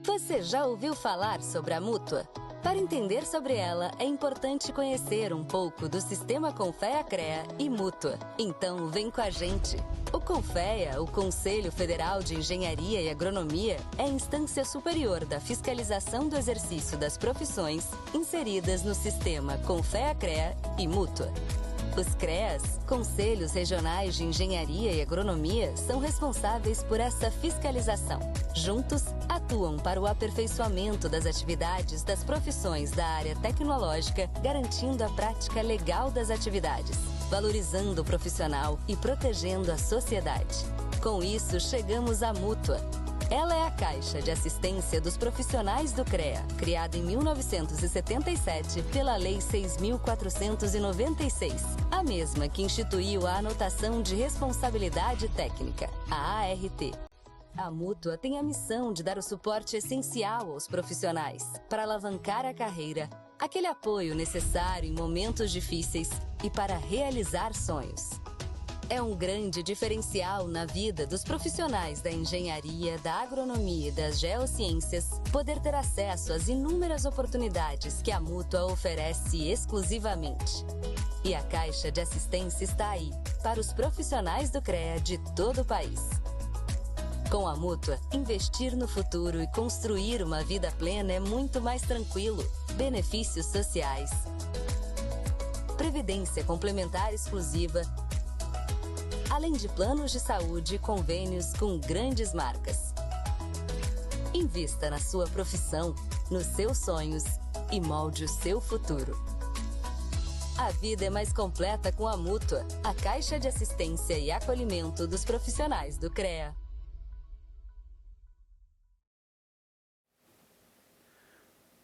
Você já ouviu falar sobre a Mútua? Para entender sobre ela, é importante conhecer um pouco do sistema Confea-CREA e Mútua. Então, vem com a gente! O Confea, o Conselho Federal de Engenharia e Agronomia, é a instância superior da fiscalização do exercício das profissões inseridas no sistema Confea-CREA e Mútua. Os CREAs, Conselhos Regionais de Engenharia e Agronomia, são responsáveis por essa fiscalização. Juntos, atuam para o aperfeiçoamento das atividades das profissões da área tecnológica, garantindo a prática legal das atividades, valorizando o profissional e protegendo a sociedade. Com isso, chegamos à Mútua. Ela é a Caixa de Assistência dos Profissionais do CREA, criada em 1977 pela Lei 6.496, a mesma que instituiu a Anotação de Responsabilidade Técnica, a ART. A Mútua tem a missão de dar o suporte essencial aos profissionais para alavancar a carreira, aquele apoio necessário em momentos difíceis e para realizar sonhos. É um grande diferencial na vida dos profissionais da engenharia, da agronomia e das geociências poder ter acesso às inúmeras oportunidades que a Mútua oferece exclusivamente. E a Caixa de Assistência está aí, para os profissionais do CREA de todo o país. Com a Mútua, investir no futuro e construir uma vida plena é muito mais tranquilo. Benefícios sociais, previdência complementar exclusiva, além de planos de saúde e convênios com grandes marcas. Invista na sua profissão, nos seus sonhos e molde o seu futuro. A vida é mais completa com a Mútua, a Caixa de Assistência e Acolhimento dos Profissionais do CREA.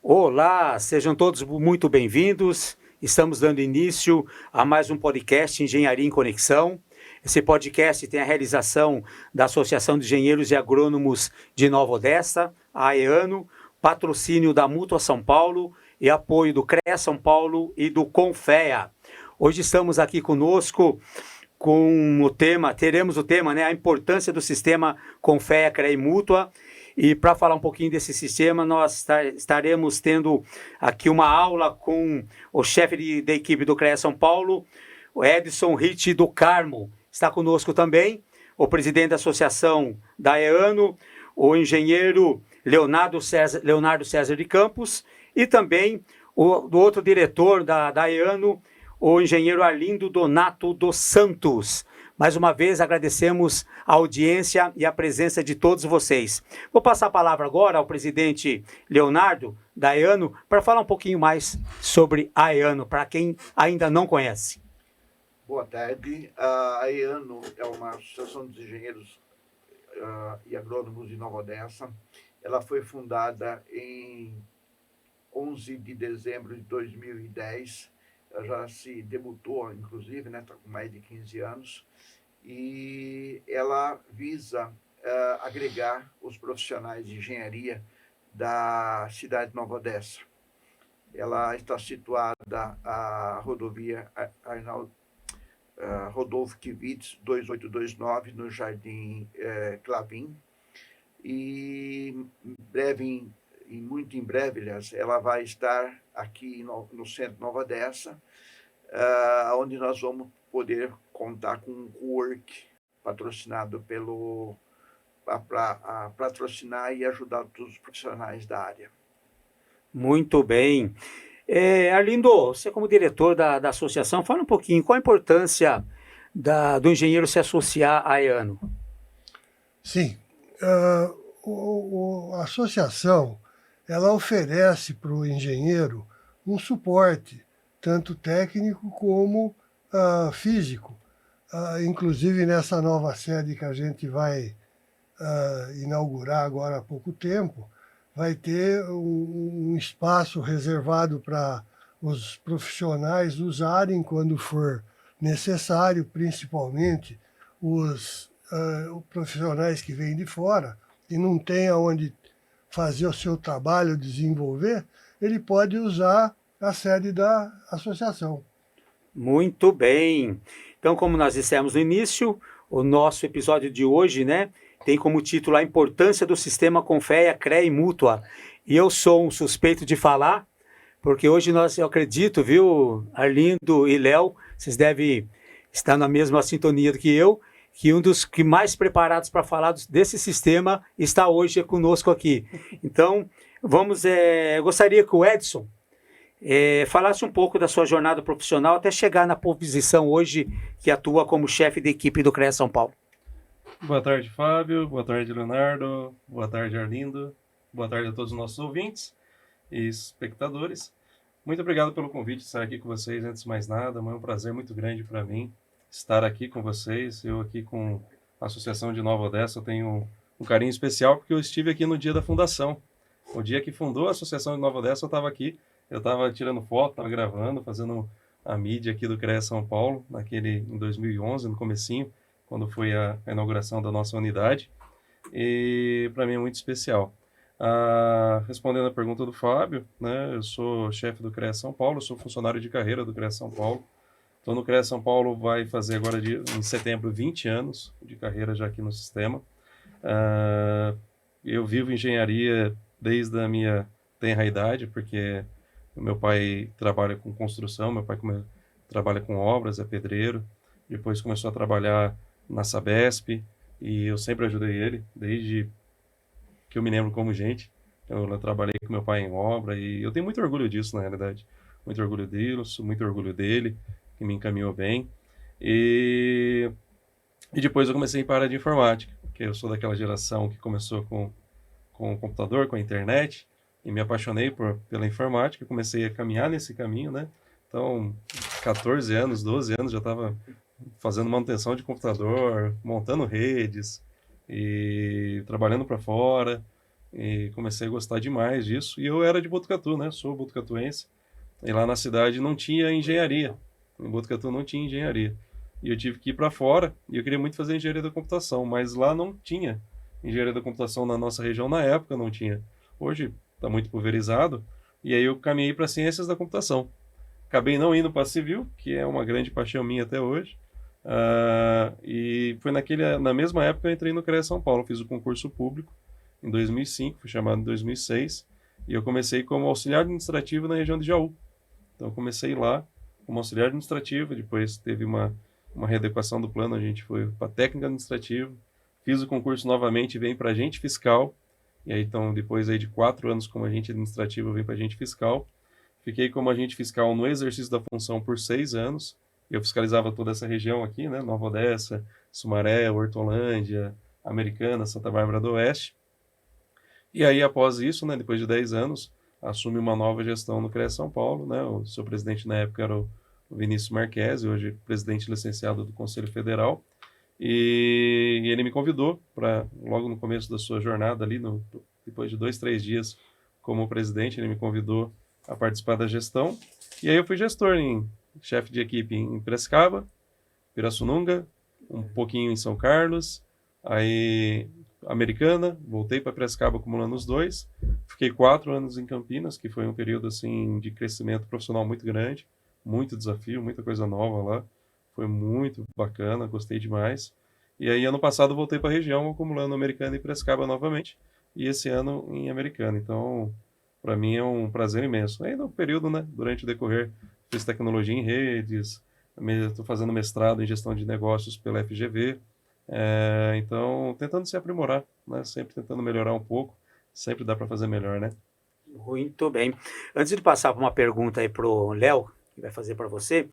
Olá, sejam todos muito bem-vindos. Estamos dando início a mais um podcast Engenharia em Conexão. Esse podcast tem a realização da Associação de Engenheiros e Agrônomos de Nova Odessa, a AEANO, patrocínio da Mútua São Paulo e apoio do CREA São Paulo e do Confea. Hoje estamos aqui conosco com o tema, a importância do sistema Confea, CREA e Mútua. E para falar um pouquinho desse sistema, nós estaremos tendo aqui uma aula com o chefe da equipe do CREA São Paulo, o Edson Rich do Carmo. Está conosco também o presidente da Associação da AEANO, o engenheiro Leonardo César de Campos, e também do outro diretor da AEANO, o engenheiro Arlindo Donato dos Santos. Mais uma vez, agradecemos a audiência e a presença de todos vocês. Vou passar a palavra agora ao presidente Leonardo, da AEANO, para falar um pouquinho mais sobre a AEANO, para quem ainda não conhece. Boa tarde. A AEANO é uma associação de engenheiros e agrônomos de Nova Odessa. Ela foi fundada em 11 de dezembro de 2010. Ela já se debutou, inclusive, está com mais de 15 anos. E ela visa agregar os profissionais de engenharia da cidade de Nova Odessa. Ela está situada à rodovia Rodolfo Kivitz, 2829, no Jardim Clavim. E muito em breve, aliás, ela vai estar aqui no centro de Nova Odessa, onde nós vamos poder contar com um co-work patrocinado para patrocinar e ajudar todos os profissionais da área. Muito bem. Arlindo, você como diretor da associação, fala um pouquinho, qual a importância do engenheiro se associar à AEANO? Sim, a associação ela oferece para o engenheiro um suporte, tanto técnico como físico. Inclusive nessa nova sede que a gente vai inaugurar agora há pouco tempo, vai ter um espaço reservado para os profissionais usarem quando for necessário, principalmente os profissionais que vêm de fora e não tem aonde fazer o seu trabalho, desenvolver, ele pode usar a sede da associação. Muito bem. Então, como nós dissemos no início, o nosso episódio de hoje, tem como título A Importância do Sistema Confea, CREA e Mútua. E eu sou um suspeito de falar, porque hoje eu acredito, viu, Arlindo e Léo, vocês devem estar na mesma sintonia do que eu, que um dos que mais preparados para falar desse sistema está hoje conosco aqui. Então, eu gostaria que o Edson falasse um pouco da sua jornada profissional até chegar na posição hoje que atua como chefe de equipe do CREA São Paulo. Boa tarde, Fábio. Boa tarde, Leonardo. Boa tarde, Arlindo. Boa tarde a todos os nossos ouvintes e espectadores. Muito obrigado pelo convite de estar aqui com vocês. Antes de mais nada, é um prazer muito grande para mim estar aqui com vocês. Eu aqui com a Associação de Nova Odessa, eu tenho um carinho especial porque eu estive aqui no dia da fundação. O dia que fundou a Associação de Nova Odessa, eu estava aqui. Eu estava tirando foto, estava gravando, fazendo a mídia aqui do CREA São Paulo, em 2011, no comecinho, quando foi a inauguração da nossa unidade. E para mim é muito especial. Respondendo a pergunta do Fábio, né, eu sou chefe do CREA São Paulo, sou funcionário de carreira do CREA São Paulo. Estou no CREA São Paulo, vai fazer agora em setembro 20 anos de carreira já aqui no sistema. Eu vivo engenharia desde a minha tenra idade, porque meu pai trabalha com construção, meu pai trabalha com obras, é pedreiro. Depois começou a trabalhar na Sabesp e eu sempre ajudei ele, desde que eu me lembro como gente. Eu trabalhei com meu pai em obra e eu tenho muito orgulho disso, na realidade. Muito orgulho disso, muito orgulho dele, que me encaminhou bem. E depois eu comecei para a área de informática, porque eu sou daquela geração que começou com o computador, com a internet, e me apaixonei pela informática, comecei a caminhar nesse caminho, né? Então, 14 anos, 12 anos, já estava fazendo manutenção de computador, montando redes, e trabalhando para fora, e comecei a gostar demais disso. E eu era de Botucatu, né? Sou botucatuense, e lá na cidade não tinha engenharia. Em Botucatu não tinha engenharia. E eu tive que ir para fora, e eu queria muito fazer engenharia da computação, mas lá não tinha engenharia da computação na nossa região, na época não tinha. Hoje está muito pulverizado, e aí eu caminhei para ciências da computação. Acabei não indo para civil, que é uma grande paixão minha até hoje, e foi na mesma época que eu entrei no CREA São Paulo, fiz o concurso público em 2005, fui chamado em 2006, e eu comecei como auxiliar administrativo na região de Jaú. Então eu comecei lá como auxiliar administrativo, depois teve uma readequação do plano, a gente foi para técnico administrativo, fiz o concurso novamente, vem para agente fiscal, e aí então depois aí de 4 anos como agente administrativo, eu vim para agente fiscal. Fiquei como agente fiscal no exercício da função por 6 anos. Eu fiscalizava toda essa região aqui, né? Nova Odessa, Sumaré, Hortolândia, Americana, Santa Bárbara do Oeste. E aí, após isso, né, depois de 10 anos, assume uma nova gestão no CREA São Paulo, né? O seu presidente na época era o Vinícius Marquesi, hoje presidente licenciado do Conselho Federal. E ele me convidou para, logo no começo da sua jornada ali, depois de 2, 3 dias como presidente, ele me convidou a participar da gestão. E aí eu fui gestor, chefe de equipe em Piracicaba, Pirassununga, um pouquinho em São Carlos, aí Americana, voltei para Piracicaba acumulando os 2. Fiquei 4 anos em Campinas, que foi um período assim de crescimento profissional muito grande, muito desafio, muita coisa nova lá. Foi muito bacana, gostei demais. E aí, ano passado, voltei para a região, acumulando Americana e Piracicaba novamente. E esse ano em Americana. Então, para mim é um prazer imenso. Aí, no período, né, durante o decorrer, fiz tecnologia em redes, estou fazendo mestrado em gestão de negócios pela FGV. Então, tentando se aprimorar, né, sempre tentando melhorar um pouco. Sempre dá para fazer melhor, né? Muito bem. Antes de passar para uma pergunta aí para o Léo, que vai fazer para você,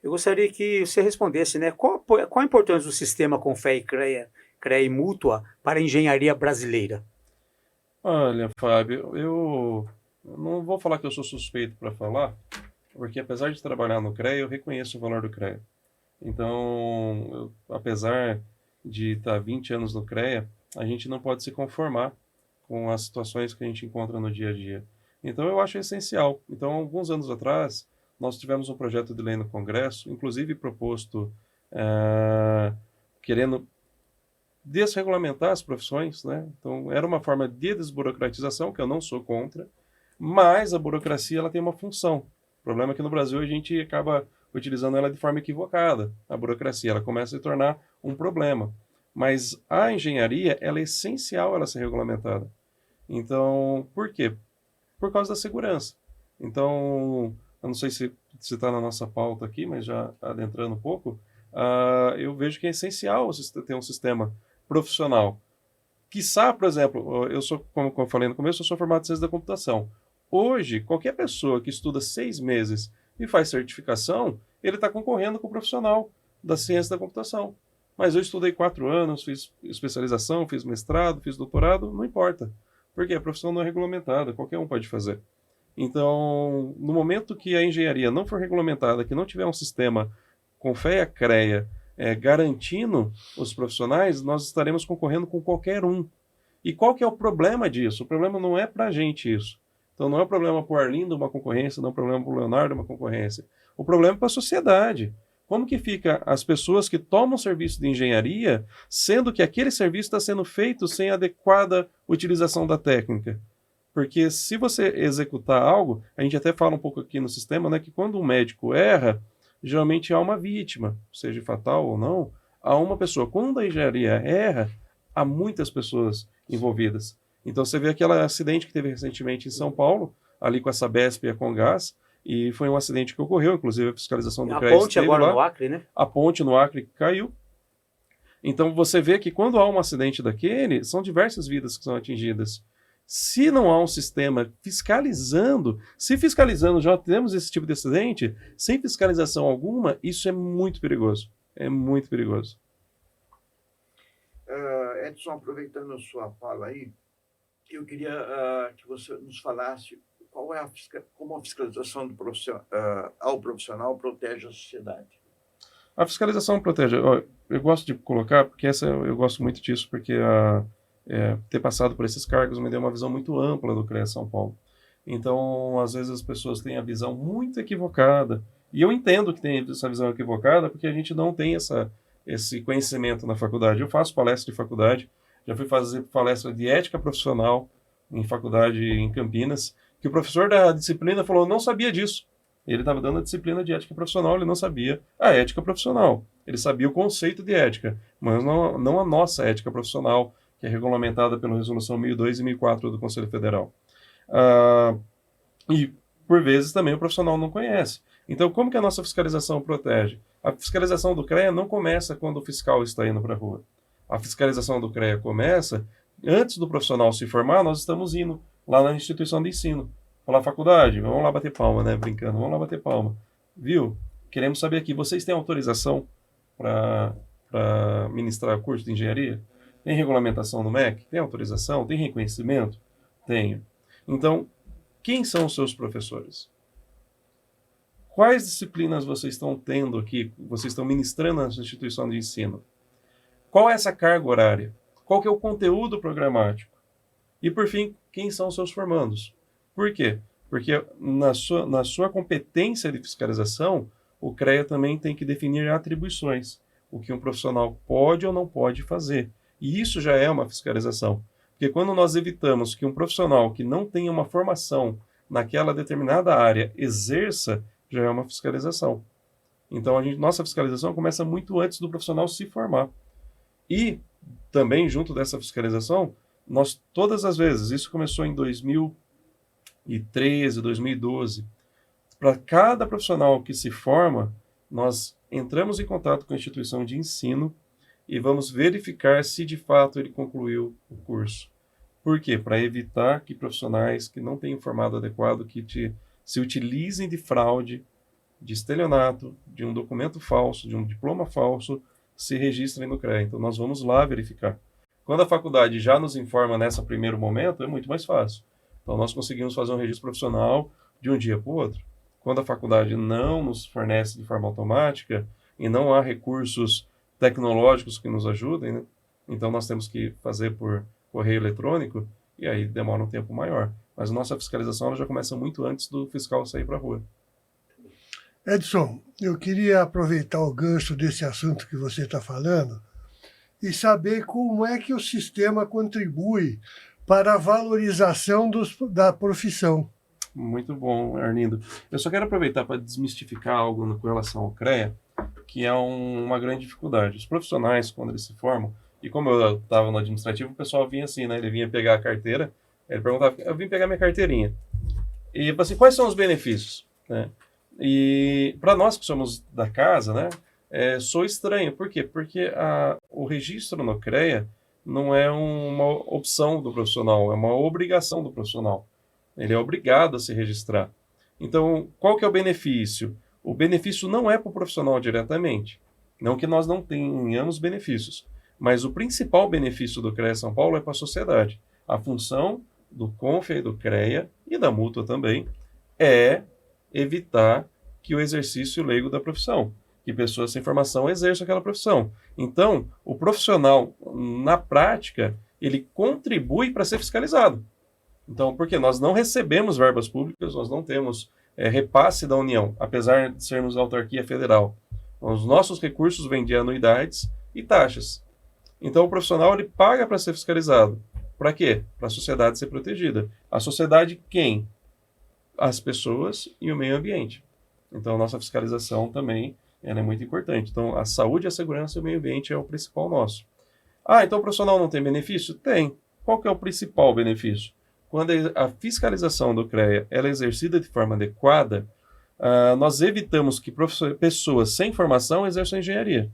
eu gostaria que você respondesse, né, qual a importância do sistema Confea, CREA e Mútua para a engenharia brasileira? Olha, Fábio, eu não vou falar que eu sou suspeito para falar, porque apesar de trabalhar no CREA, eu reconheço o valor do CREA. Então, apesar de estar 20 anos no CREA, a gente não pode se conformar com as situações que a gente encontra no dia a dia. Então, eu acho essencial. Então, alguns anos atrás, nós tivemos um projeto de lei no Congresso, inclusive proposto, querendo desregulamentar as profissões, né? Então, era uma forma de desburocratização, que eu não sou contra, mas a burocracia ela tem uma função. O problema é que no Brasil a gente acaba utilizando ela de forma equivocada. A burocracia ela começa a se tornar um problema. Mas a engenharia, ela é essencial ela ser regulamentada. Então, por quê? Por causa da segurança. Então, eu não sei se está na nossa pauta aqui, mas já adentrando um pouco, eu vejo que é essencial ter um sistema profissional. Quiçá, por exemplo, eu sou, como eu falei no começo, eu sou formado em ciência da computação. Hoje, qualquer pessoa que estuda 6 meses e faz certificação, ele está concorrendo com o profissional da ciência da computação. Mas eu estudei 4 anos, fiz especialização, fiz mestrado, fiz doutorado, não importa. Porque a profissão não é regulamentada, qualquer um pode fazer. Então, no momento que a engenharia não for regulamentada, que não tiver um sistema com fé e CREA garantindo os profissionais, nós estaremos concorrendo com qualquer um. E qual que é o problema disso? O problema não é para a gente isso. Então não é um problema para o Arlindo uma concorrência, não é um problema para o Leonardo uma concorrência. O problema é para a sociedade. Como que fica as pessoas que tomam serviço de engenharia, sendo que aquele serviço está sendo feito sem adequada utilização da técnica? Porque se você executar algo, a gente até fala um pouco aqui no sistema, né, que quando um médico erra, geralmente há uma vítima, seja fatal ou não, há uma pessoa. Quando a engenharia erra, há muitas pessoas envolvidas. Então você vê aquele acidente que teve recentemente em São Paulo, ali com a Sabesp e a Comgás, e foi um acidente que ocorreu, inclusive a fiscalização do CREA. A ponte agora lá, no Acre, né? A ponte no Acre caiu. Então você vê que quando há um acidente daquele, são diversas vidas que são atingidas. Se não há um sistema fiscalizando, se fiscalizando já temos esse tipo de acidente, sem fiscalização alguma, isso é muito perigoso. É muito perigoso. Edson, aproveitando a sua fala aí, eu queria que você nos falasse qual é como a fiscalização ao profissional protege a sociedade. A fiscalização protege. Eu gosto de colocar, porque eu gosto muito disso, porque ter passado por esses cargos me deu uma visão muito ampla do CREA São Paulo. Então, às vezes as pessoas têm a visão muito equivocada. E eu entendo que tem essa visão equivocada, porque a gente não tem esse conhecimento na faculdade. Eu faço palestra de faculdade, já fui fazer palestra de ética profissional em faculdade em Campinas, que o professor da disciplina falou, não sabia disso. Ele estava dando a disciplina de ética profissional, ele não sabia a ética profissional. Ele sabia o conceito de ética, mas não a nossa ética profissional, que é regulamentada pela Resolução 1002 e 1004 do Conselho Federal. E, por vezes, também o profissional não conhece. Então, como que a nossa fiscalização protege? A fiscalização do CREA não começa quando o fiscal está indo para a rua. A fiscalização do CREA começa, antes do profissional se formar, nós estamos indo lá na instituição de ensino. Falar, faculdade, vamos lá bater palma, né? Brincando, vamos lá bater palma. Viu? Queremos saber aqui, vocês têm autorização para ministrar curso de engenharia? Tem regulamentação no MEC? Tem autorização? Tem reconhecimento? Tenho. Então, quem são os seus professores? Quais disciplinas vocês estão tendo aqui, vocês estão ministrando na sua instituição de ensino? Qual é essa carga horária? Qual que é o conteúdo programático? E, por fim, quem são os seus formandos? Por quê? Porque na sua competência de fiscalização, o CREA também tem que definir atribuições, o que um profissional pode ou não pode fazer. E isso já é uma fiscalização. Porque quando nós evitamos que um profissional que não tenha uma formação naquela determinada área exerça, já é uma fiscalização. Então, nossa fiscalização começa muito antes do profissional se formar. E também, junto dessa fiscalização, nós todas as vezes, isso começou em 2013, 2012, para cada profissional que se forma, nós entramos em contato com a instituição de ensino e vamos verificar se de fato ele concluiu o curso. Por quê? Para evitar que profissionais que não têm formado adequado, que se utilizem de fraude, de estelionato, de um documento falso, de um diploma falso, se registrem no CREA. Então nós vamos lá verificar. Quando a faculdade já nos informa nesse primeiro momento, é muito mais fácil. Então nós conseguimos fazer um registro profissional de um dia para o outro. Quando a faculdade não nos fornece de forma automática e não há recursos tecnológicos que nos ajudem, né? Então nós temos que fazer por correio eletrônico e aí demora um tempo maior. Mas a nossa fiscalização ela já começa muito antes do fiscal sair para a rua. Edson, eu queria aproveitar o gancho desse assunto que você está falando e saber como é que o sistema contribui para a valorização da profissão. Muito bom, Arlindo. Eu só quero aproveitar para desmistificar algo com relação ao CREA, que é uma grande dificuldade. Os profissionais, quando eles se formam, E como eu estava no administrativo, o pessoal vinha assim, né? Ele vinha pegar a carteira, ele perguntava, eu vim pegar minha carteirinha. E eu falei assim, quais são os benefícios? Né? E para nós que somos da casa, né? Sou estranho. Por quê? Porque o registro no CREA não é uma opção do profissional, é uma obrigação do profissional. Ele é obrigado a se registrar. Então, qual que é o benefício? O benefício não é para o profissional diretamente. Não que nós não tenhamos benefícios. Mas o principal benefício do CREA São Paulo é para a sociedade. A função do CONFEA e do CREA, e da mútua também, é evitar que o exercício leigo da profissão, que pessoas sem formação exerçam aquela profissão. Então, o profissional, na prática, ele contribui para ser fiscalizado. Então, porque nós não recebemos verbas públicas, nós não temos repasse da União, apesar de sermos autarquia federal. Os nossos recursos vêm de anuidades e taxas. Então, o profissional ele paga para ser fiscalizado. Para quê? Para a sociedade ser protegida. A sociedade quem? As pessoas e o meio ambiente. Então, a nossa fiscalização também ela é muito importante. Então, a saúde, a segurança e o meio ambiente é o principal nosso. Então o profissional não tem benefício? Tem. Qual que é o principal benefício? Quando a fiscalização do CREA ela é exercida de forma adequada, nós evitamos que pessoas sem formação exerçam engenharia.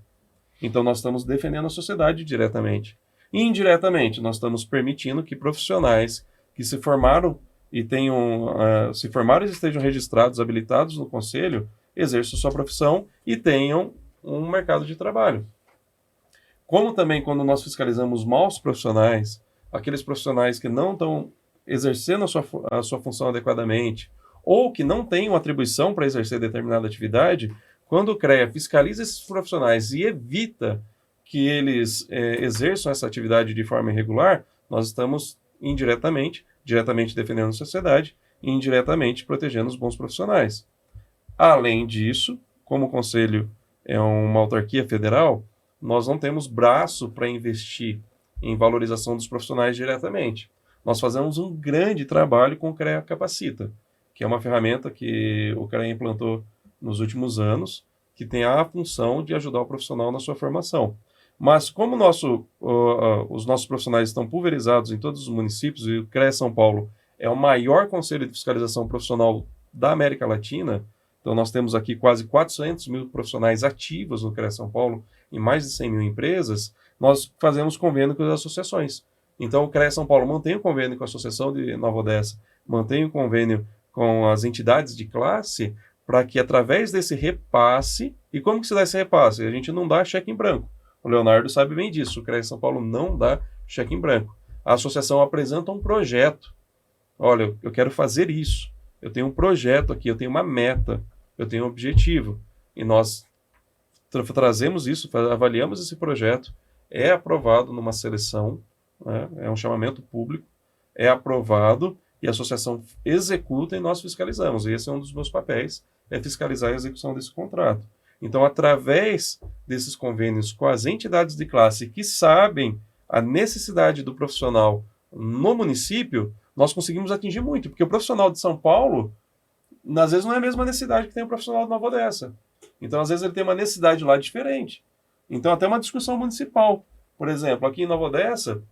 Então, nós estamos defendendo a sociedade diretamente. E indiretamente, nós estamos permitindo que profissionais que se formaram e estejam registrados, habilitados no Conselho, exerçam sua profissão e tenham um mercado de trabalho. Como também quando nós fiscalizamos maus profissionais, aqueles profissionais que não estão exercendo a sua função adequadamente, ou que não têm uma atribuição para exercer determinada atividade, quando o CREA fiscaliza esses profissionais e evita que eles exerçam essa atividade de forma irregular, nós estamos diretamente defendendo a sociedade e indiretamente protegendo os bons profissionais. Além disso, como o Conselho é uma autarquia federal, nós não temos braço para investir em valorização dos profissionais diretamente. Nós fazemos um grande trabalho com o CREA Capacita, que é uma ferramenta que o CREA implantou nos últimos anos, que tem a função de ajudar o profissional na sua formação. Mas como os nossos profissionais estão pulverizados em todos os municípios, e o CREA São Paulo é o maior conselho de fiscalização profissional da América Latina, então nós temos aqui quase 400 mil profissionais ativos no CREA São Paulo, em mais de 100 mil empresas, nós fazemos convênio com as associações. Então o CREA São Paulo mantém o convênio com a Associação de Nova Odessa, mantém o convênio com as entidades de classe, para que através desse repasse, e como que se dá esse repasse? A gente não dá cheque em branco. O Leonardo sabe bem disso, o CREA São Paulo não dá cheque em branco. A associação apresenta um projeto. Olha, eu quero fazer isso. Eu tenho um projeto aqui, eu tenho uma meta, eu tenho um objetivo. E nós trazemos isso, avaliamos esse projeto, é aprovado numa seleção, né, é um chamamento público, é aprovado e a associação executa e nós fiscalizamos. E esse é um dos meus papéis, é fiscalizar a execução desse contrato. Então, através desses convênios com as entidades de classe que sabem a necessidade do profissional no município, nós conseguimos atingir muito, porque o profissional de São Paulo, às vezes, não é a mesma necessidade que tem o profissional de Nova Odessa. Então, às vezes, ele tem uma necessidade lá diferente. Então, até uma discussão municipal. Por exemplo, aqui em Nova Odessa,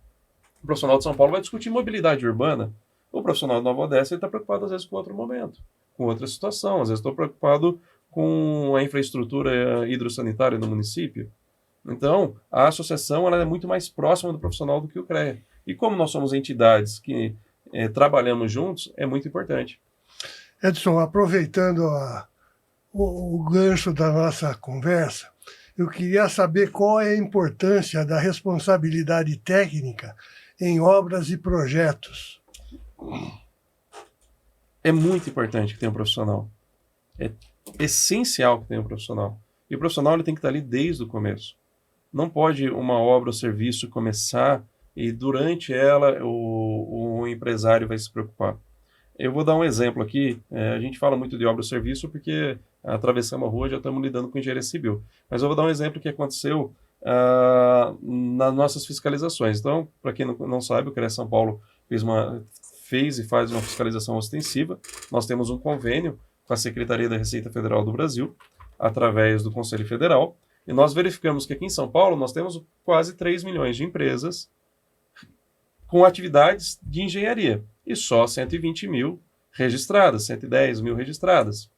o profissional de São Paulo vai discutir mobilidade urbana. O profissional de Nova Odessa está preocupado, às vezes, com outro momento, com outra situação. Às vezes, estou preocupado com a infraestrutura hidrossanitária no município. Então, a associação ela é muito mais próxima do profissional do que o CREA. E como nós somos entidades que trabalhamos juntos, é muito importante. Edson, aproveitando o gancho da nossa conversa, eu queria saber qual é a importância da responsabilidade técnica em obras e projetos. É muito importante que tenha um profissional. É essencial que tenha um profissional. E o profissional ele tem que estar ali desde o começo. Não pode uma obra ou serviço começar e durante ela o empresário vai se preocupar. Eu vou dar um exemplo aqui. A gente fala muito de obra ou serviço porque atravessamos a rua já estamos lidando com engenharia civil. Mas eu vou dar um exemplo que aconteceu nas nossas fiscalizações. Então, para quem não sabe, o CREA São Paulo fez e faz uma fiscalização ostensiva. Nós temos um convênio com a Secretaria da Receita Federal do Brasil, através do Conselho Federal, E nós verificamos que aqui em São Paulo nós temos quase 3 milhões de empresas com atividades de engenharia e só 120 mil registradas, 110 mil registradas.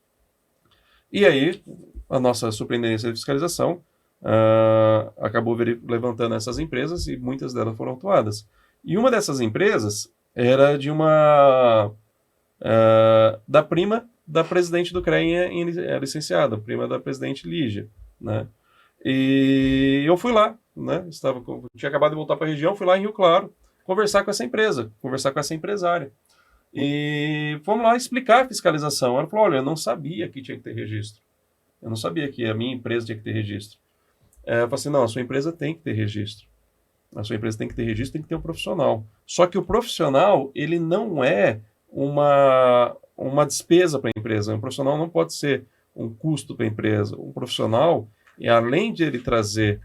E aí, a nossa Superintendência de Fiscalização acabou levantando essas empresas e muitas delas foram autuadas. E uma dessas empresas era de da prima da presidente do CREA licenciada, prima da presidente Lígia, né? E eu fui lá, né? Tinha acabado de voltar para a região, fui lá em Rio Claro conversar com essa empresa, conversar com essa empresária. E fomos lá explicar a fiscalização. Ela falou, olha, eu não sabia que tinha que ter registro. Eu não sabia que a minha empresa tinha que ter registro. Eu falei assim, não, a sua empresa tem que ter registro. A sua empresa tem que ter registro, tem que ter um profissional. Só que o profissional, ele não é uma despesa para a empresa. Um profissional não pode ser um custo para a empresa. Um profissional, além de ele trazer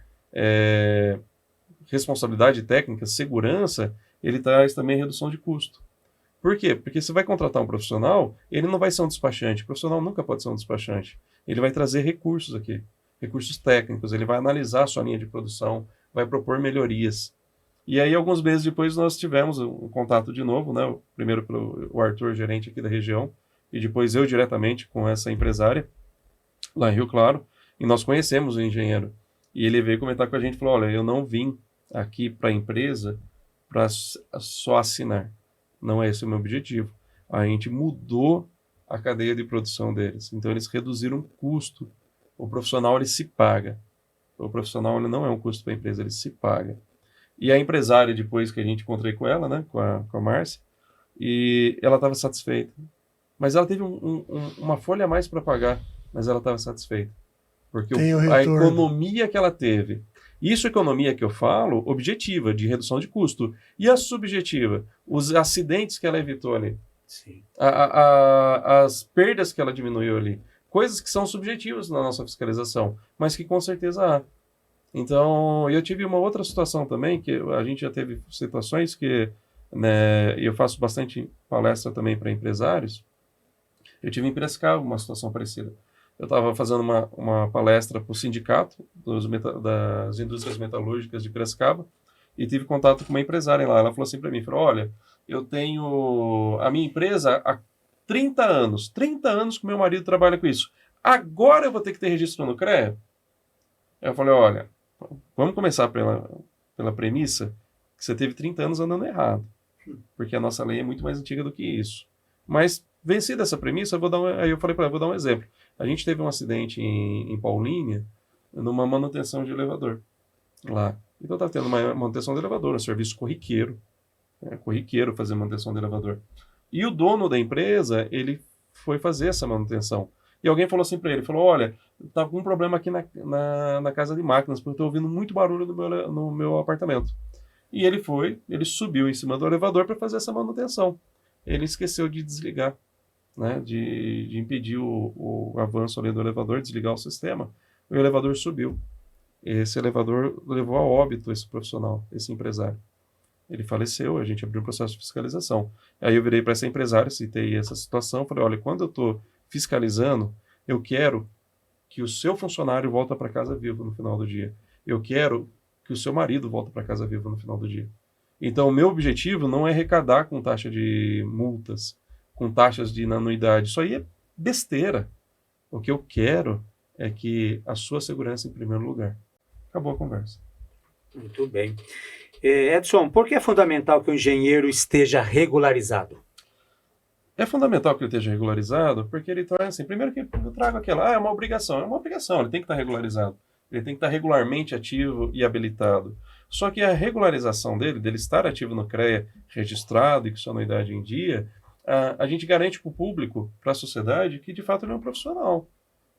responsabilidade técnica, segurança, ele traz também redução de custo. Por quê? Porque você vai contratar um profissional, ele não vai ser um despachante. O profissional nunca pode ser um despachante. Ele vai trazer recursos aqui, recursos técnicos, ele vai analisar a sua linha de produção, vai propor melhorias. E aí, alguns meses depois, nós tivemos um contato de novo, né? Primeiro pelo Arthur, gerente aqui da região, e depois eu diretamente com essa empresária, lá em Rio Claro, e nós conhecemos o engenheiro. E ele veio comentar com a gente, falou, olha, eu não vim aqui para a empresa para só assinar. Não é esse o meu objetivo. A gente mudou a cadeia de produção deles. Então, eles reduziram o custo. O profissional, ele se paga. O profissional, ele não é um custo para a empresa, ele se paga. E a empresária, depois que a gente encontrei com ela, né, com a Márcia, e ela estava satisfeita. Mas ela teve uma folha a mais para pagar, mas ela estava satisfeita. Porque a economia que ela teve. Isso, economia que eu falo, objetiva, de redução de custo. E a subjetiva? Os acidentes que ela evitou ali. Sim. As perdas que ela diminuiu ali. Coisas que são subjetivas na nossa fiscalização, mas que com certeza há. Então, eu tive uma outra situação também, que a gente já teve situações que, né, eu faço bastante palestra também para empresários. Eu tive em Piracicaba uma situação parecida. Eu estava fazendo uma palestra para o sindicato das indústrias metalúrgicas de Piracicaba e tive contato com uma empresária lá. Ela falou assim para mim, falou, olha, eu tenho a minha empresa há 30 anos que meu marido trabalha com isso. Agora eu vou ter que ter registro no CREA? Eu falei, olha, vamos começar pela premissa que você teve 30 anos andando errado, porque a nossa lei é muito mais antiga do que isso. Mas, vencida essa premissa, aí eu falei para ela, vou dar um exemplo. A gente teve um acidente em Paulínia, numa manutenção de elevador lá. Então está tendo uma manutenção de elevador, um serviço corriqueiro. Corriqueiro fazer manutenção de elevador. E o dono da empresa, ele foi fazer essa manutenção. E alguém falou assim para ele, falou, olha, tá com um problema aqui na casa de máquinas, porque eu estou ouvindo muito barulho no meu apartamento. E ele subiu em cima do elevador para fazer essa manutenção. Ele esqueceu de desligar, né, de impedir o avanço ali do elevador, desligar o sistema. O elevador subiu. Esse elevador levou a óbito esse profissional, esse empresário. Ele faleceu, a gente abriu um processo de fiscalização. Aí eu virei para essa empresária, citei essa situação, falei, olha, quando eu estou fiscalizando, eu quero que o seu funcionário volta para casa vivo no final do dia. Eu quero que o seu marido volta para casa vivo no final do dia. Então, o meu objetivo não é arrecadar com taxa de multas, com taxas de anuidade. Isso aí é besteira. O que eu quero é que a sua segurança em primeiro lugar. Acabou a conversa. Muito bem. Edson, por que é fundamental que o engenheiro esteja regularizado? É fundamental que ele esteja regularizado, porque ele traz assim, primeiro que eu trago aquela, é uma obrigação, ele tem que estar regularizado, ele tem que estar regularmente ativo e habilitado. Só que a regularização dele estar ativo no CREA, registrado e com sua anuidade em dia, a gente garante para o público, para a sociedade, que de fato ele é um profissional.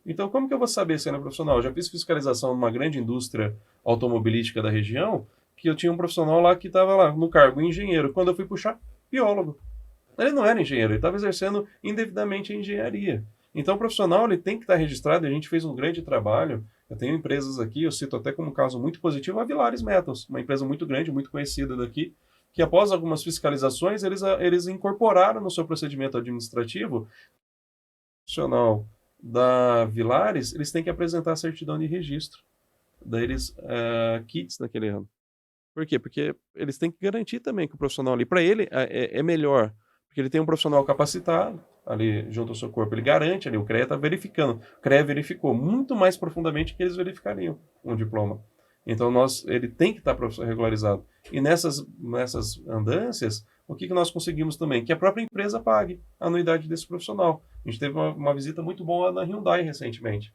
Então, como que eu vou saber se ele é um profissional? Eu já fiz fiscalização numa grande indústria automobilística da região, que eu tinha um profissional lá que estava lá no cargo engenheiro. Quando eu fui puxar, biólogo. Ele não era engenheiro, ele estava exercendo indevidamente a engenharia. Então, o profissional ele tem que estar registrado, e a gente fez um grande trabalho. Eu tenho empresas aqui, eu cito até como caso muito positivo a Villares Metals, uma empresa muito grande, muito conhecida daqui, que após algumas fiscalizações, eles incorporaram no seu procedimento administrativo profissional da Villares, eles têm que apresentar a certidão de registro. deles kits naquele ano. Por quê? Porque eles têm que garantir também que o profissional ali, para ele, é melhor. Porque ele tem um profissional capacitado ali junto ao seu corpo, ele garante ali, o CREA está verificando. O CREA verificou muito mais profundamente que eles verificariam um diploma. Então, ele tem que estar regularizado. E nessas andâncias, o que nós conseguimos também? Que a própria empresa pague a anuidade desse profissional. A gente teve uma visita muito boa na Hyundai recentemente.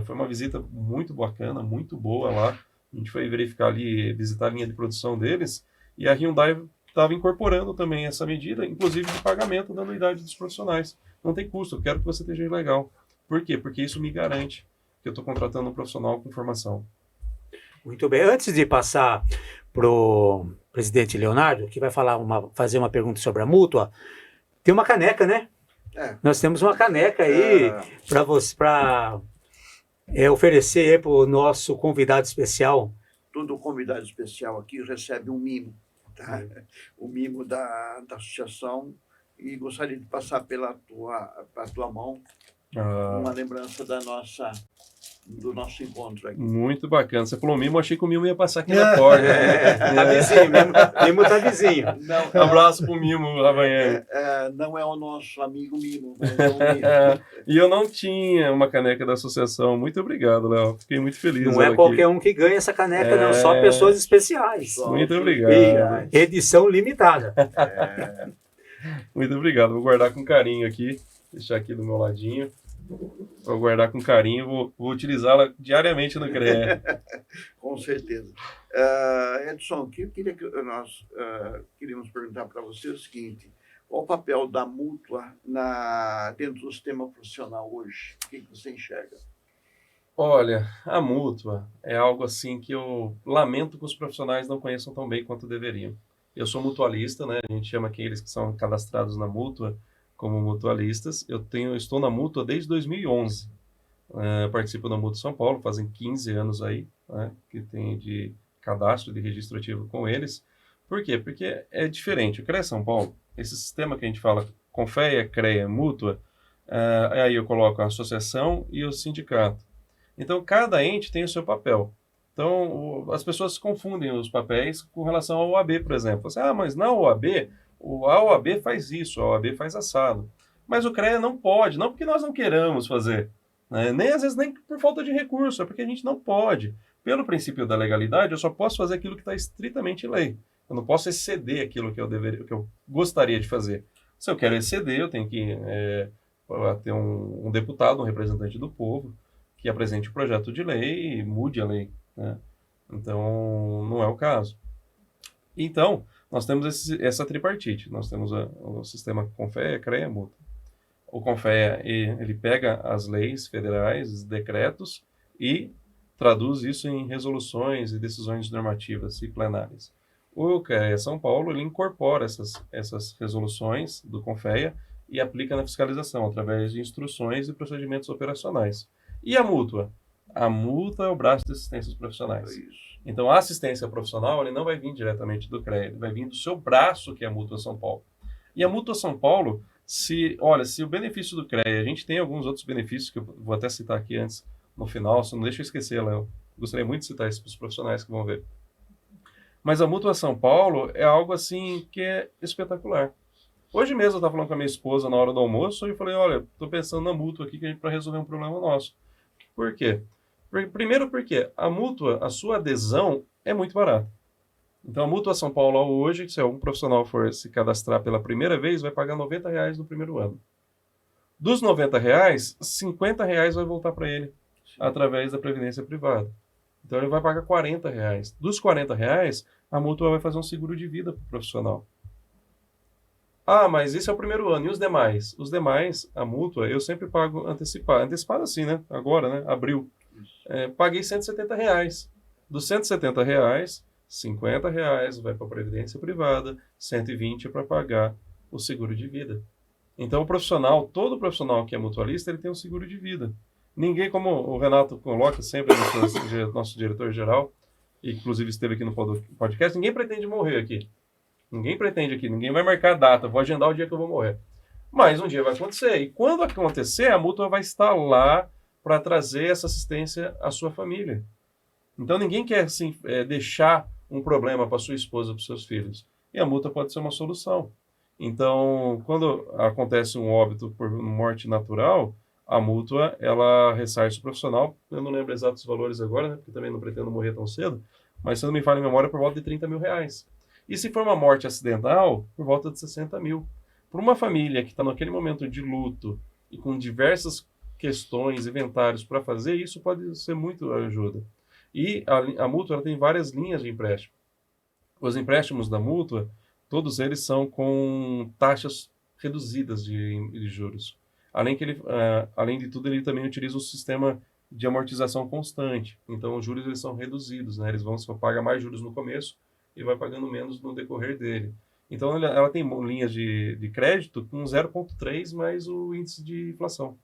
Foi uma visita muito bacana, muito boa lá. A gente foi verificar ali, visitar a linha de produção deles, e a Hyundai estava incorporando também essa medida, inclusive de pagamento da anuidade dos profissionais. Não tem custo, eu quero que você esteja legal. Por quê? Porque isso me garante que eu estou contratando um profissional com formação. Muito bem. Antes de passar para o presidente Leonardo, que vai fazer uma pergunta sobre a mútua, tem uma caneca, né? Nós temos uma caneca aí para você, para oferecer para o nosso convidado especial. Todo convidado especial aqui recebe um mimo, tá? O mimo da associação, e gostaria de passar pela tua mão uma lembrança do nosso encontro aqui. Muito bacana. Você falou mimo, achei que o mimo ia passar aqui na porta. Tá vizinho, mimo tá vizinho. Não, abraço pro Mimo Ravanhani. Não é o nosso amigo Mimo, mas é o Mimo. E eu não tinha uma caneca da associação. Muito obrigado, Léo. Fiquei muito feliz. Não é qualquer um que ganha essa caneca, não. Só pessoas especiais. Muito obrigado. E edição limitada. Muito obrigado. Vou guardar com carinho aqui. Deixar aqui do meu ladinho. Vou guardar com carinho, vou utilizá-la diariamente no CREA. Com certeza. Edson, nós queríamos perguntar para você o seguinte: qual o papel da mútua dentro do sistema profissional hoje? O que você enxerga? Olha, a mútua é algo assim que eu lamento que os profissionais não conheçam tão bem quanto deveriam. Eu sou mutualista, né? A gente chama aqueles que são cadastrados na mútua como mutualistas. Estou na mútua desde 2011. Participo da Mútua São Paulo, fazem 15 anos aí, né, que tem de cadastro de registro ativo com eles. Por quê? Porque é diferente. O CREA São Paulo, esse sistema que a gente fala, Confea, CREA, Mútua, aí eu coloco a associação e o sindicato. Então, cada ente tem o seu papel. Então, as pessoas confundem os papéis com relação ao OAB, por exemplo. Mas na OAB, a OAB faz isso, a OAB faz assado. Mas o CREA não pode, não porque nós não queiramos fazer, né? Às vezes nem por falta de recurso, é porque a gente não pode. Pelo princípio da legalidade, eu só posso fazer aquilo que está estritamente em lei. Eu não posso exceder aquilo que eu gostaria de fazer. Se eu quero exceder, eu tenho que ter um deputado, um representante do povo, que apresente o projeto de lei e mude a lei, né? Então, não é o caso. Então, nós temos essa tripartite. Nós temos o sistema Confea, CREA, Mútua. O Confea, ele pega as leis federais, os decretos, e traduz isso em resoluções e decisões normativas e plenárias. O CREA São Paulo, ele incorpora essas resoluções do Confea e aplica na fiscalização, através de instruções e procedimentos operacionais. E a Mútua? A Mútua é o braço de assistências profissionais. Então, a assistência profissional ele não vai vir diretamente do CREA, ele vai vir do seu braço, que é a Mútua São Paulo. E a Mútua São Paulo, se o benefício do CREA, a gente tem alguns outros benefícios, que eu vou até citar aqui antes, no final, só não deixa eu esquecer, Léo. Gostaria muito de citar isso para os profissionais que vão ver. Mas a Mútua São Paulo é algo assim que é espetacular. Hoje mesmo eu estava falando com a minha esposa na hora do almoço e eu falei, olha, estou pensando na Mútua aqui para resolver um problema nosso. Por quê? Primeiro porque a mútua, a sua adesão é muito barata. Então a Mútua São Paulo hoje, se algum profissional for se cadastrar pela primeira vez, vai pagar R$90 no primeiro ano. Dos R$90, R$50 vai voltar para ele, através da previdência privada. Então ele vai pagar R$40. Dos R$40, a mútua vai fazer um seguro de vida para o profissional. Mas esse é o primeiro ano. E os demais? Os demais, a mútua, eu sempre pago antecipado. Antecipado assim, né? Agora, né? Abril. Paguei R$170. Dos R$170, R$50 vai para a previdência privada, R$120 para pagar o seguro de vida. Então o profissional, todo profissional que é mutualista, ele tem um seguro de vida. Ninguém, como o Renato coloca sempre, nosso diretor-geral, inclusive esteve aqui no podcast, ninguém pretende morrer aqui. Ninguém vai marcar a data, vou agendar o dia que eu vou morrer. Mas um dia vai acontecer. E quando acontecer, a mútua vai estar lá para trazer essa assistência à sua família. Então ninguém quer assim, deixar um problema para sua esposa, para os seus filhos. E a multa pode ser uma solução. Então, quando acontece um óbito por morte natural, a mútua, ela ressarce o profissional. Eu não lembro exatos valores agora, né, porque também não pretendo morrer tão cedo, mas se não me falha a memória, por volta de R$30 mil. E se for uma morte acidental, por volta de 60 mil. Para uma família que está naquele momento de luto e com diversas questões, inventários para fazer, isso pode ser muito ajuda. E a mútua ela tem várias linhas de empréstimo. Os empréstimos da mútua, todos eles são com taxas reduzidas de juros. Além de tudo, ele também utiliza um sistema de amortização constante. Então, os juros eles são reduzidos, né? Você paga mais juros no começo e vai pagando menos no decorrer dele. Então, ela tem linhas de crédito com 0,3 mais o índice de inflação.